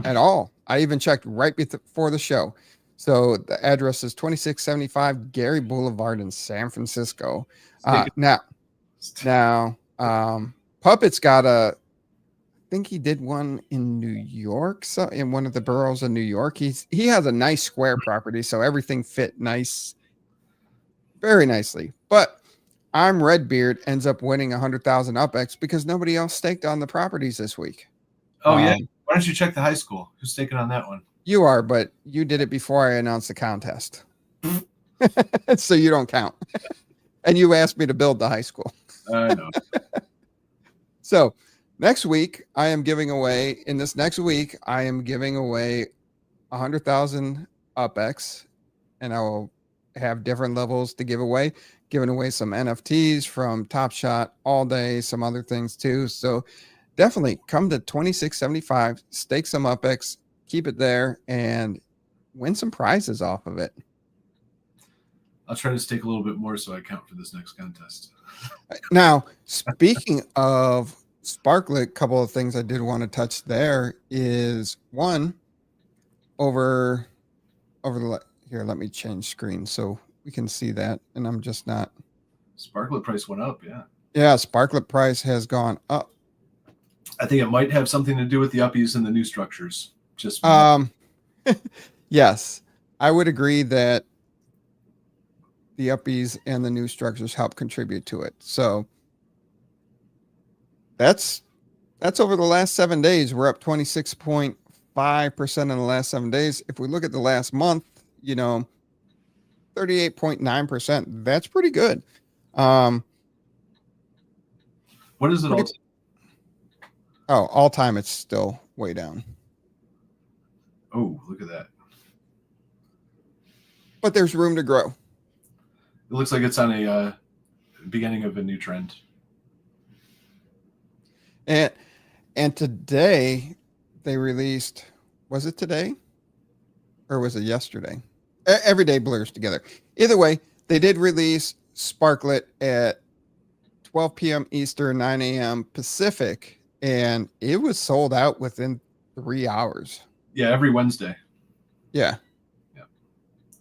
at all. I even checked right before the show. So the address is 2675 Gary Boulevard in San Francisco. Now, Puppet's got think he did one in New York, so in one of the boroughs of New York. He has a nice square property, so everything fit nice, very nicely. But I'm Redbeard ends up winning 100,000 UPX because nobody else staked on the properties this week. Oh yeah. Why don't you check the high school? Who's taking on that one? You are, but you did it before I announced the contest. So you don't count. And you asked me to build the high school. I know. So next week, I am giving away, in this next week, I am giving away 100,000 UPX, and I will have different levels to give away, giving away some NFTs from Top Shot all day, some other things too. So definitely come to 2675, stake some UPX, keep it there, and win some prizes off of it. I'll try to stake a little bit more so I count for this next contest. Now, speaking of Sparklet, a couple of things I did want to touch there is one over the here. Let me change screen so we can see that, and I'm just not. Sparklet price went up, yeah. Yeah, Sparklet price has gone up. I think it might have something to do with the uppies and the new structures. Just yes, I would agree that the uppies and the new structures help contribute to it. So that's over the last 7 days. We're up 26.5% in the last 7 days. If we look at the last month, 38.9%. That's pretty good. What is it all? All time it's still way down. Oh, look at that. But there's room to grow. It looks like it's on a beginning of a new trend. And today they released, was it today or was it yesterday? Every day blurs together. Either way, they did release Sparklet at 12 p.m. Eastern, 9 a.m. Pacific, and it was sold out within 3 hours. Yeah, every Wednesday. Yeah.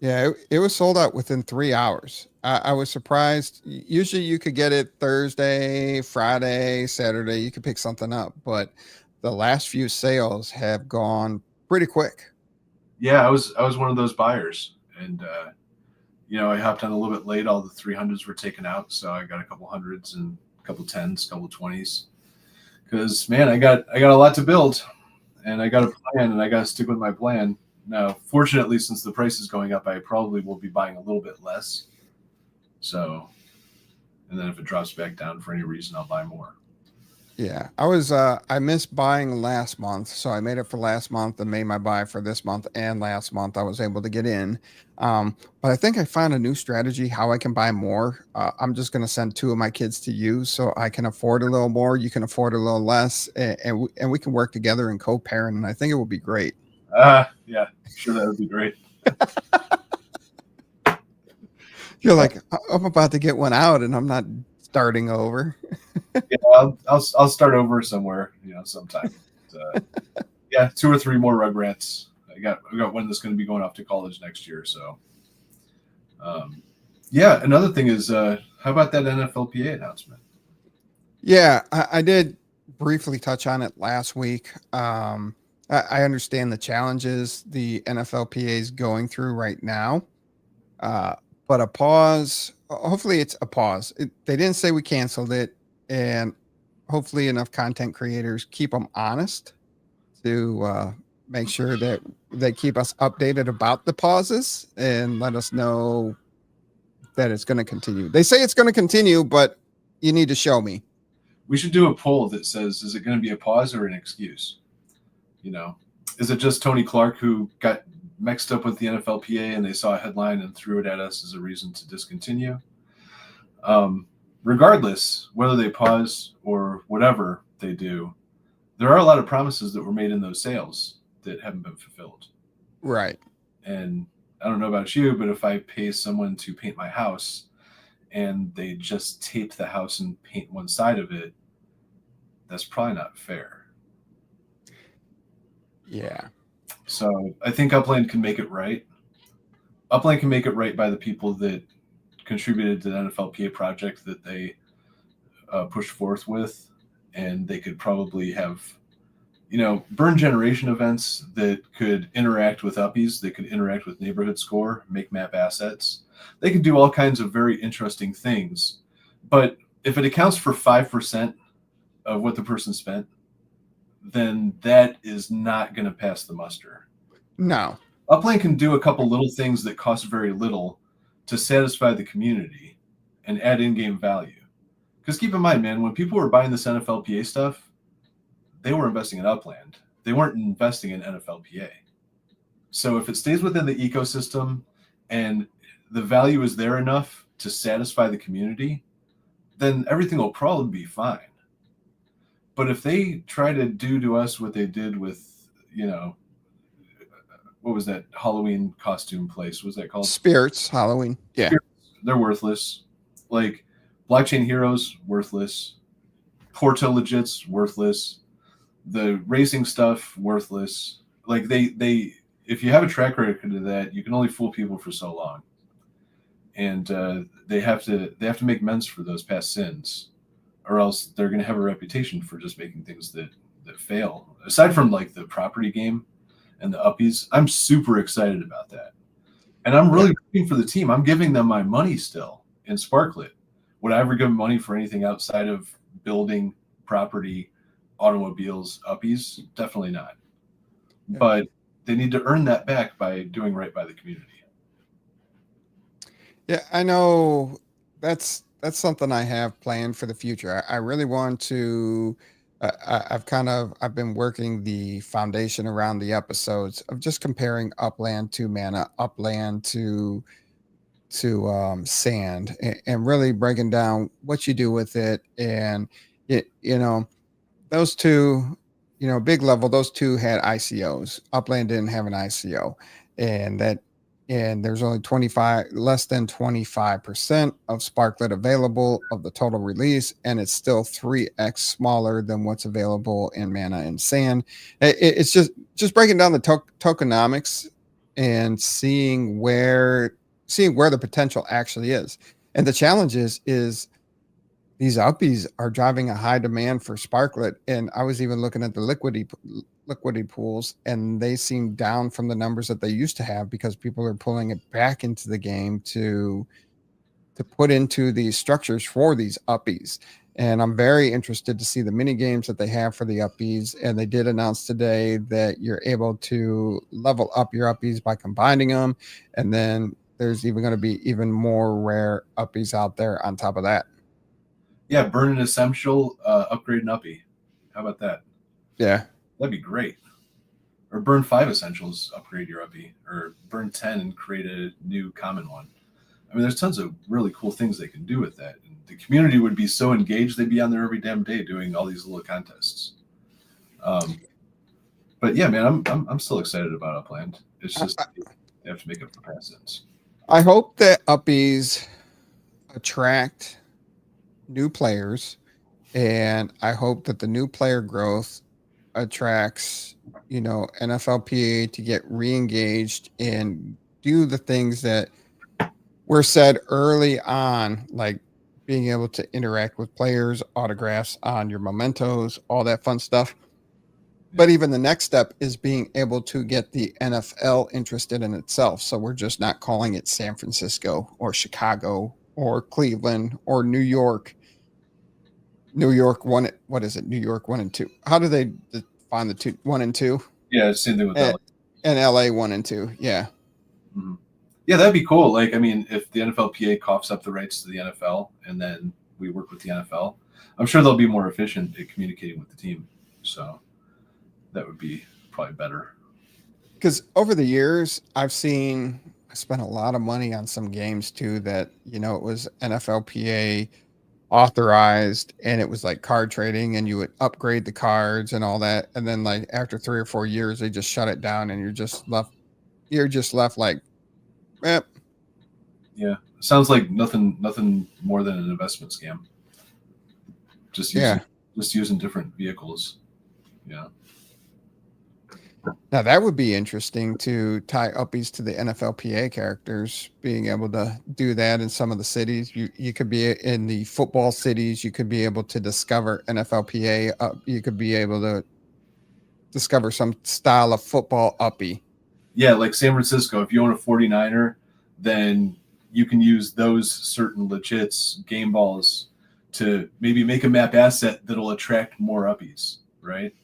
Yeah, it was sold out within 3 hours. I was surprised. Usually you could get it Thursday, Friday, Saturday. You could pick something up, but the last few sales have gone pretty quick. Yeah, I was one of those buyers, and I hopped on a little bit late. All the 300s were taken out, so I got a couple hundreds and a couple 10s, a couple 20s. Because man, I got a lot to build, and I got a plan, and I got to stick with my plan. Now, fortunately, since the price is going up, I probably will be buying a little bit less. So, and then if it drops back down for any reason, I'll buy more. Yeah, I missed buying last month, so I made it for last month and made my buy for this month and last month. I was able to get in, but I think I found a new strategy how I can buy more. I'm just going to send 2 of my kids to you, so I can afford a little more. You can afford a little less, and we can work together and co-parent. And I think it will be great. Yeah, sure, that would be great. You're like, I'm about to get one out, and I'm not starting over. Yeah, I'll start over somewhere, sometime. Yeah, 2 or 3 more Rugrats. I got one that's going to be going off to college next year. So, yeah. Another thing is, how about that NFLPA announcement? Yeah, I did briefly touch on it last week. I understand the challenges the NFLPA is going through right now, but a pause. Hopefully, it's a pause. They didn't say we canceled it, and hopefully, enough content creators keep them honest to make sure that they keep us updated about the pauses and let us know that it's going to continue. They say it's going to continue, but you need to show me. We should do a poll that says, is it going to be a pause or an excuse? Is it just Tony Clark who got mixed up with the NFLPA and they saw a headline and threw it at us as a reason to discontinue? Regardless, whether they pause or whatever they do, there are a lot of promises that were made in those sales that haven't been fulfilled. Right. And I don't know about you, but if I pay someone to paint my house and they just tape the house and paint one side of it, that's probably not fair. Yeah. So I think Upland can make it right. Upland can make it right by the people that contributed to the NFLPA project that they pushed forth with, and they could probably have burn generation events that could interact with uppies, they could interact with neighborhood score, make map assets. They could do all kinds of very interesting things. But if it accounts for 5% of what the person spent, then that is not going to pass the muster. No. Upland can do a couple little things that cost very little to satisfy the community and add in-game value. Because keep in mind, man, when people were buying this NFLPA stuff, they were investing in Upland. They weren't investing in NFLPA. So if it stays within the ecosystem and the value is there enough to satisfy the community, then everything will probably be fine. But if they try to do to us what they did with, what was that Halloween costume place? What was that called? Spirits Halloween. Yeah. Spirits, they're worthless. Like Blockchain Heroes, worthless. Porta Legits, worthless. The racing stuff, worthless. Like they if you have a track record of that, you can only fool people for so long. And they have to make amends for those past sins, or else they're going to have a reputation for just making things that fail. Aside from like the property game and the uppies, I'm super excited about that. And I'm really rooting for the team. I'm giving them my money still in Sparklet. Would I ever give money for anything outside of building, property, automobiles, uppies? Definitely not. Yeah. But they need to earn that back by doing right by the community. Yeah, I know that's something I have planned for the future. I really want to. I've been working the foundation around the episodes of just comparing Upland to Mana, Upland to Sand, and really breaking down what you do with it. And those two, big level, those two had ICOs. Upland didn't have an ICO, and there's only less than 25% of Sparklet available of the total release, and it's still 3x smaller than what's available in Mana and Sand. It's just breaking down the tokenomics and seeing where the potential actually is. And the challenge is these uppies are driving a high demand for Sparklet. And I was even looking at the liquidity pools, and they seem down from the numbers that they used to have because people are pulling it back into the game to put into these structures for these uppies. And I'm very interested to see the mini games that they have for the uppies. And they did announce today that you're able to level up your uppies by combining them. And then there's even going to be even more rare uppies out there on top of that. Yeah, burn an essential, upgrade an uppie. How about that? Yeah. That'd be great. Or burn 5 essentials, upgrade your uppie. Or burn 10 and create a new common one. I mean, there's tons of really cool things they can do with that. And the community would be so engaged, they'd be on there every damn day doing all these little contests. But yeah, man, I'm still excited about Upland. It's just they have to make up for past sins. I hope that uppies attract new players, and I hope that the new player growth attracts NFLPA to get re-engaged and do the things that were said early on, like being able to interact with players, autographs on your mementos, all that fun stuff. But even the next step is being able to get the NFL interested in itself. So we're just not calling it San Francisco or Chicago or Cleveland or New York. New York 1, what is it? New York 1 and 2. How do they define the 2, 1 and 2? Yeah, same thing with LA. And LA 1 and 2. Yeah. Mm-hmm. Yeah, that'd be cool. Like, I mean, if the NFLPA coughs up the rights to the NFL and then we work with the NFL, I'm sure they'll be more efficient at communicating with the team. So that would be probably better. Because over the years, I spent a lot of money on some games too that, it was NFLPA authorized, and it was like card trading, and you would upgrade the cards and all that. And then like after 3 or 4 years, they just shut it down, and you're just left like, eh. Yeah. Sounds like nothing more than an investment scam. Just using different vehicles. Yeah. Now that would be interesting to tie uppies to the NFLPA characters, being able to do that in some of the cities. You could be in the football cities. You could be able to discover NFLPA. You could be able to discover some style of football uppie. Yeah, like San Francisco, if you own a 49er, then you can use those certain legits game balls to maybe make a map asset that'll attract more uppies, right?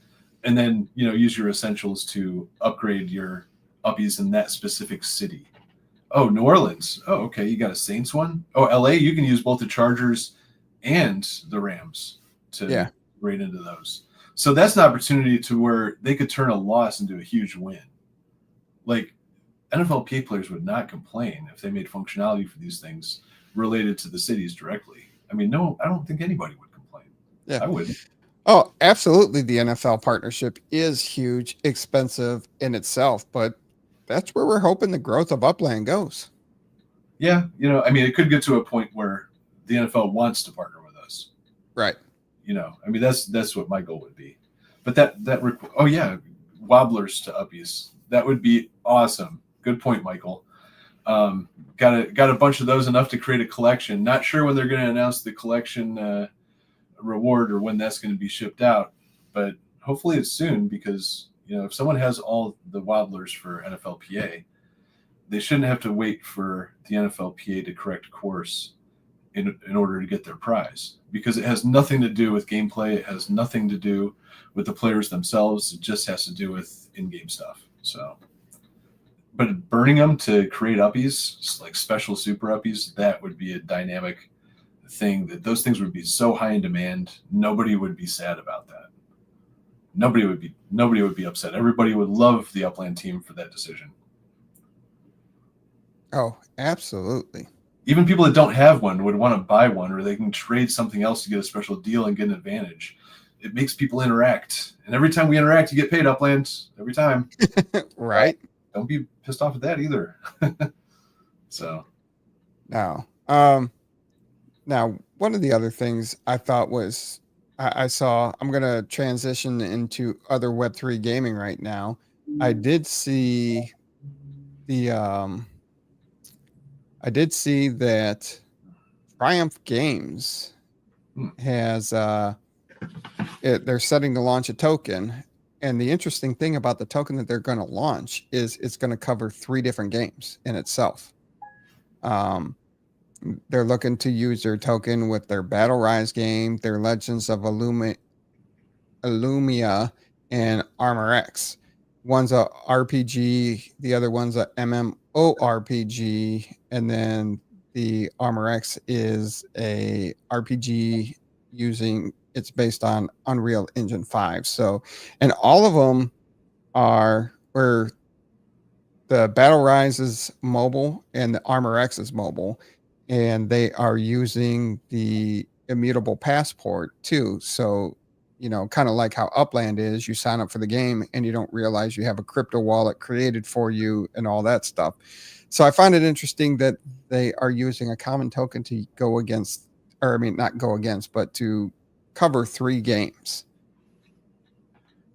And then, use your essentials to upgrade your uppies in that specific city. Oh, New Orleans. Oh, okay. You got a Saints one. Oh, LA. You can use both the Chargers and the Rams to raid into those. So that's an opportunity to where they could turn a loss into a huge win. Like NFLPA players would not complain if they made functionality for these things related to the cities directly. I mean, no, I don't think anybody would complain. Yeah, I wouldn't. Oh, absolutely. The NFL partnership is huge, expensive in itself, but that's where we're hoping the growth of Upland goes. Yeah, I mean, it could get to a point where the NFL wants to partner with us. Right. I mean, that's what my goal would be. But oh yeah, wobblers to uppies. That would be awesome. Good point, Michael. Got a bunch of those, enough to create a collection. Not sure when they're going to announce the collection reward or when that's going to be shipped out, but hopefully it's soon, because if someone has all the wobblers for NFLPA, they shouldn't have to wait for the NFLPA to correct course in order to get their prize, because it has nothing to do with gameplay. It has nothing to do with the players themselves. It just has to do with in-game stuff. So, but burning them to create uppies, like special super uppies, that would be a dynamic thing. That those things would be so high in demand, nobody would be sad about that. Nobody would be upset. Everybody would love the Upland team for that decision. Oh, absolutely. Even people that don't have one would want to buy one, or they can trade something else to get a special deal and get an advantage. It makes people interact. And every time we interact, you get paid, Upland. Every time. Right. Don't be pissed off at that either. So. Now, one of the other things I thought was, I saw, I'm going to transition into other Web3 gaming right now. I did see that Triumph Games has they're setting to launch a token, and the interesting thing about the token that they're going to launch is it's going to cover 3 different games in itself. They're looking to use their token with their Battle Rise game, their Legends of Illumia, and Armor X. One's a RPG, the other one's a MMORPG, and then the Armor X is a RPG it's based on Unreal Engine 5. So, and all of them are where the Battle Rise is mobile and the Armor X is mobile, and they are using the immutable passport too. So, kind of like how Upland is, you sign up for the game and you don't realize you have a crypto wallet created for you and all that stuff. So I find it interesting that they are using a common token to go against, or I mean, not go against, but to cover 3 games.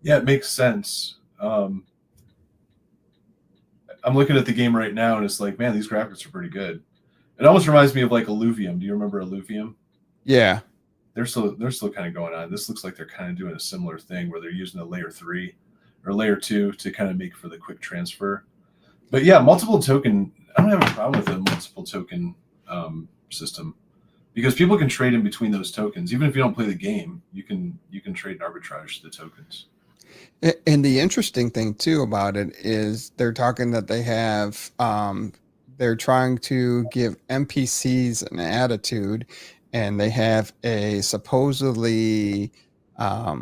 Yeah, it makes sense. I'm looking at the game right now and it's like, man, these graphics are pretty good. It almost reminds me of like Illuvium. Do you remember Illuvium? Yeah. They're still kind of going on. This looks like they're kind of doing a similar thing where they're using a layer 3 or layer 2 to kind of make for the quick transfer. But yeah, multiple token, I don't have a problem with a multiple token system, because people can trade in between those tokens. Even if you don't play the game, you can trade and arbitrage the tokens. And the interesting thing too about it is they're talking that they have they're trying to give NPCs an attitude, and they have a supposedly a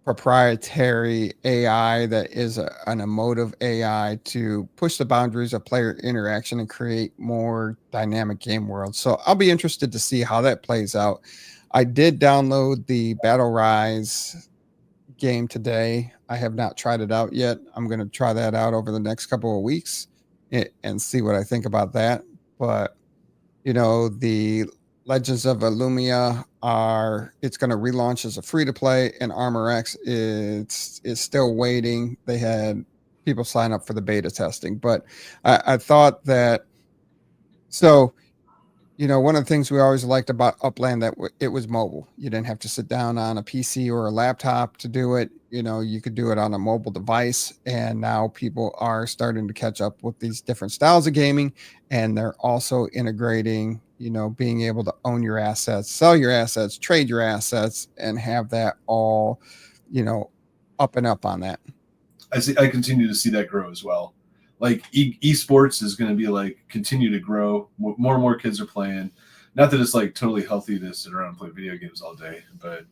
proprietary AI that is an emotive AI to push the boundaries of player interaction and create more dynamic game worlds. So I'll be interested to see how that plays out. I did download the Battle Rise game today. I have not tried it out yet. I'm going to try that out over the next couple of weeks and see what I think about that. But, the Legends of Illumia it's going to relaunch as a free-to-play, and Armor X is still waiting. They had people sign up for the beta testing. But I thought that, so One of the things we always liked about Upland that it was mobile. You didn't have to sit down on a PC or a laptop to do it. You could do it on a mobile device. And now people are starting to catch up with these different styles of gaming, and they're also integrating, being able to own your assets, sell your assets, trade your assets, and have that all, you know, up and up on that. I continue to see that grow as well. Like esports is going to be like continue to grow. More and more kids are playing. Not that it's like totally healthy to sit around and play video games all day, but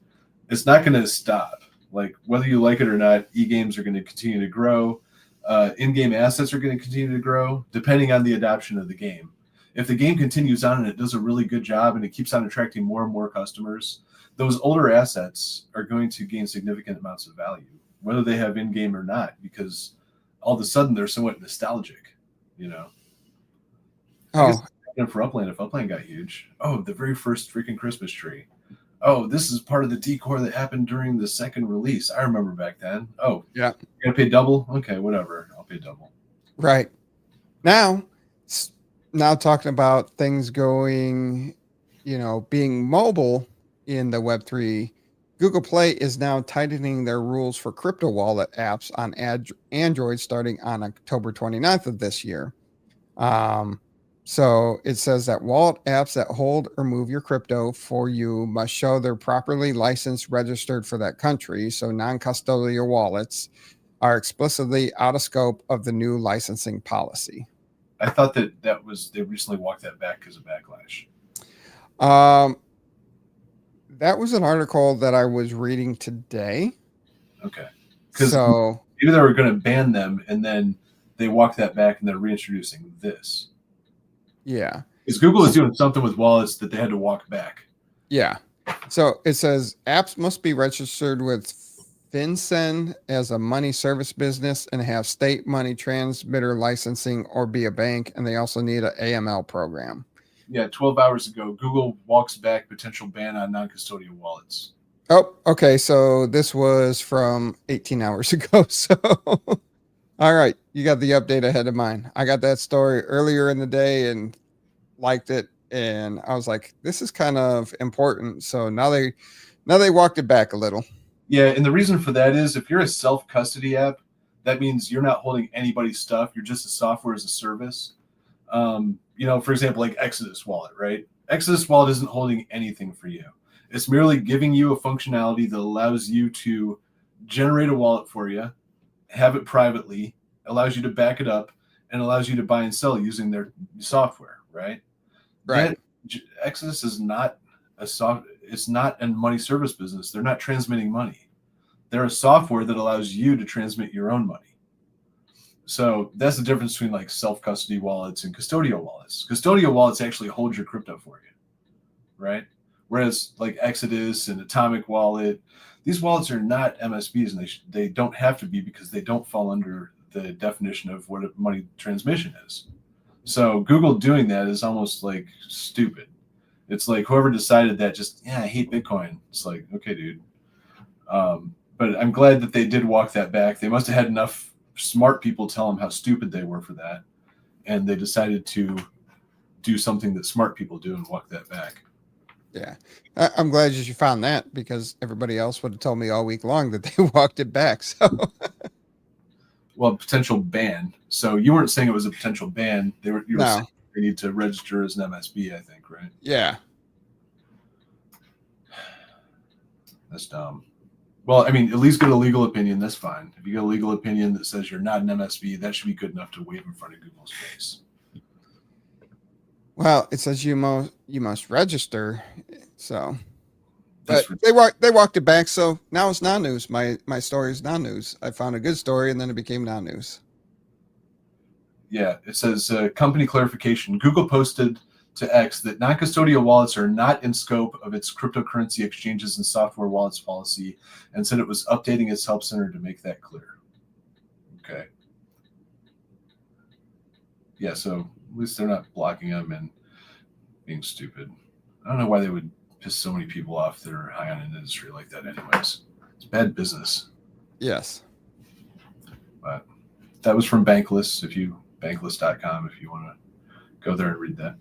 it's not going to stop. Like whether you like it or not, e-games are going to continue to grow. In-game assets are going to continue to grow depending on the adoption of the game. If the game continues on and it does a really good job and it keeps on attracting more and more customers, those older assets are going to gain significant amounts of value, whether they have in-game or not, because all of a sudden they're somewhat nostalgic, I guess Oh, for Upland, if Upland got huge, the very first freaking Christmas tree. Oh, this is part of the decor that happened during the second release. I remember back then. Oh, yeah, you're gonna pay double? Okay, whatever. I'll pay double. right. Now, now talking about things going, being mobile in the Web3, Google Play is now tightening their rules for crypto wallet apps on Android starting on October 29th of this year. Um, so it says that wallet apps that hold or move your crypto for you must show they're properly licensed, registered for that country. So non custodial wallets are explicitly out of scope of the new licensing policy. I thought that was they recently walked that back because of backlash. Um, that was an article that I was reading today. Okay, because So maybe they were going to ban them and then they walked that back and they're reintroducing this. yeah, Because Google is doing something with wallets that they had to walk back. yeah. So it says apps must be registered with FinCEN as a money service business and have state money transmitter licensing or be a bank. And they also need an AML program. Yeah, 12 hours ago, Google walks back potential ban on non-custodial wallets. Oh, okay. So this was from 18 hours ago. So, all right. You got the update ahead of mine. I got that story earlier in the day and liked it. And I was like, this is kind of important. So now they walked it back a little. Yeah, and the reason for that is if you're a self-custody app, that means you're not holding anybody's stuff. You're just a software as a service. For example, like Exodus Wallet, right? Exodus Wallet isn't holding anything for you. It's merely giving you a functionality that allows you to generate a wallet for you, have it privately, allows you to back it up, and allows you to buy and sell using their software, right? Right. That Exodus is not it's not a money service business. They're not transmitting money. They're a software that allows you to transmit your own money. So that's the difference between like self-custody wallets and custodial wallets. Custodial wallets actually hold your crypto for you, right? Whereas like Exodus and Atomic Wallet, these wallets are not MSBs, and they don't have to be because they don't fall under the definition of what a money transmission is. So Google doing that is almost like stupid. It's like whoever decided that I hate Bitcoin. It's like, okay, dude. But I'm glad that they did walk that back. They must have had enough smart people tell them how stupid they were for that. And they decided to do something that smart people do and walk that back. Yeah. I'm glad that you found that because everybody else would have told me all week long that they walked it back. So, well, potential ban. So you weren't saying it was a potential ban. You were no. saying they need to register as an MSB, I think, right? Yeah. That's dumb. Well, I mean, at least get a legal opinion. That's fine. If you get a legal opinion that says you're not an MSB, that should be good enough to wave in front of Google's face. Well, it says you must register. So, but That's they walked it back. So now it's non-news. My story is non-news. I found a good story and then it became non-news. Yeah, it says company clarification. Google posted to X that non-custodial wallets are not in scope of its cryptocurrency exchanges and software wallets policy, and said it was updating its help center to make that clear. Okay. Yeah, so at least they're not blocking them and being stupid. I don't know why they would piss so many people off that are high on an industry like that anyways. It's bad business. Yes. But that was from Bankless, bankless.com if you want to go there and read that.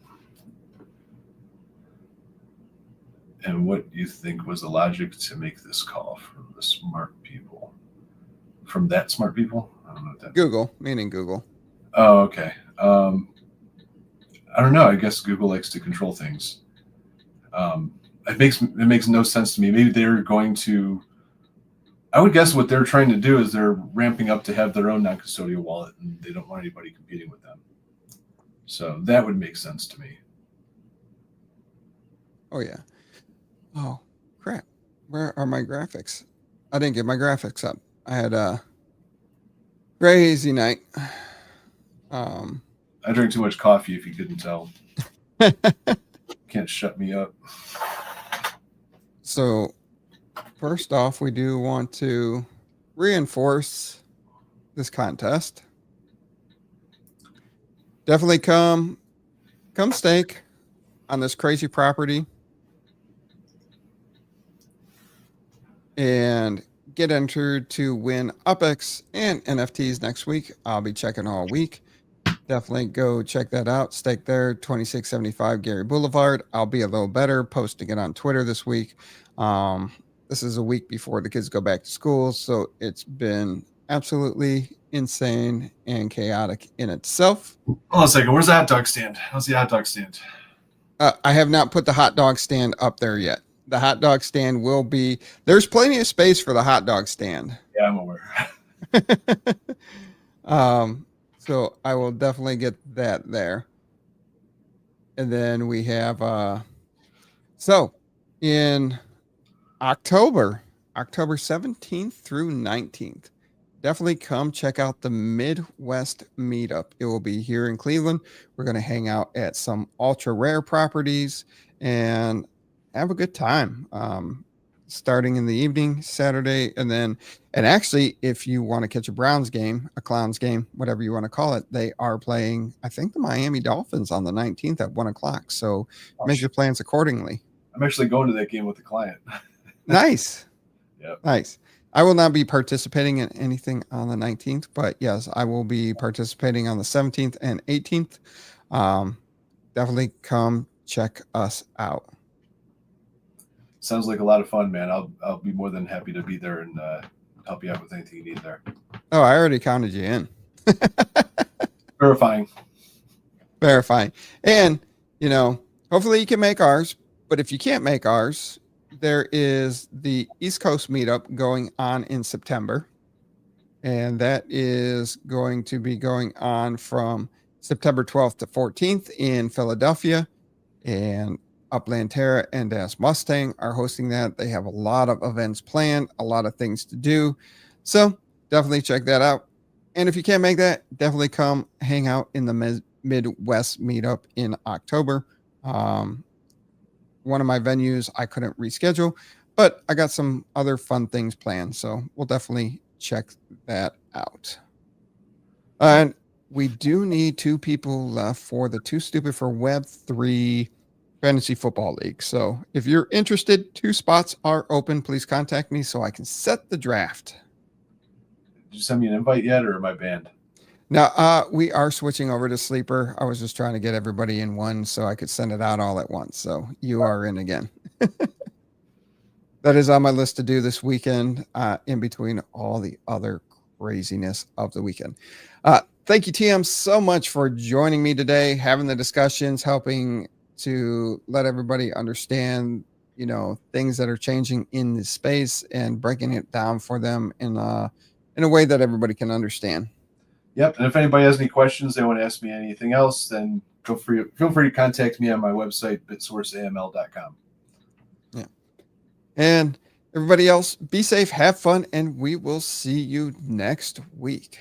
And what do you think was the logic to make this call from the smart people? From that smart people? I don't know what that Google, meaning Google. Oh, okay. I don't know. I guess Google likes to control things. It makes no sense to me. Maybe they're going to. I would guess what they're trying to do is they're ramping up to have their own non-custodial wallet, and they don't want anybody competing with them. So that would make sense to me. Oh yeah. Oh crap! Where are my graphics? I didn't get my graphics up. I had a crazy night. I drink too much coffee, if you couldn't tell. Can't shut me up. So first off, we do want to reinforce this contest. Definitely come stake on this crazy property and get entered to win UPX and NFTs next week. I'll be checking all week. Definitely go check that out. Stake there, 2675 Gary Boulevard. I'll be a little better posting it on Twitter this week. This is a week before the kids go back to school, so it's been absolutely insane and chaotic in itself. Hold on a second. Where's the hot dog stand? How's the hot dog stand? I have not put the hot dog stand up there yet. The hot dog stand will be, there's plenty of space for the hot dog stand. Yeah, I'm aware. So I will definitely get that there. And then we have, so in October 17th through 19th, definitely come check out the Midwest meetup. It will be here in Cleveland. We're going to hang out at some ultra rare properties and have a good time. Starting in the evening, Saturday, and actually, if you want to catch a Browns game, a Clowns game, whatever you want to call it, they are playing, I think, the Miami Dolphins on the 19th at 1:00. So make your plans accordingly. I'm actually going to that game with the client. Nice. Yep. Nice. I will not be participating in anything on the 19th, but yes, I will be participating on the 17th and 18th. Definitely come check us out. Sounds like a lot of fun, man. I'll be more than happy to be there and help you out with anything you need there. Oh, I already counted you in. Verifying. And, hopefully you can make ours, but if you can't make ours, there is the East Coast meetup going on in September. And that is going to be going on from September 12th to 14th in Philadelphia. And Upland Terra and Das Mustang are hosting that. They have a lot of events planned, a lot of things to do. So definitely check that out. And if you can't make that, definitely come hang out in the Midwest meetup in October. One of my venues I couldn't reschedule, but I got some other fun things planned. So we'll definitely check that out. And we do need 2 people left for the 2Stupid4Web3 Fantasy Football League. So if you're interested, 2 spots are open. Please contact me so I can set the draft. Did you send me an invite yet, or am I banned? Now, we are switching over to Sleeper. I was just trying to get everybody in one so I could send it out all at once. So you are in again. That is on my list to do this weekend, in between all the other craziness of the weekend. Thank you, TM, so much for joining me today, having the discussions, helping to let everybody understand, things that are changing in the space and breaking it down for them in a way that everybody can understand. Yep. And if anybody has any questions, they want to ask me anything else, then feel free to contact me on my website, bitsourceaml.com. Yeah. And everybody else, be safe, have fun, and we will see you next week.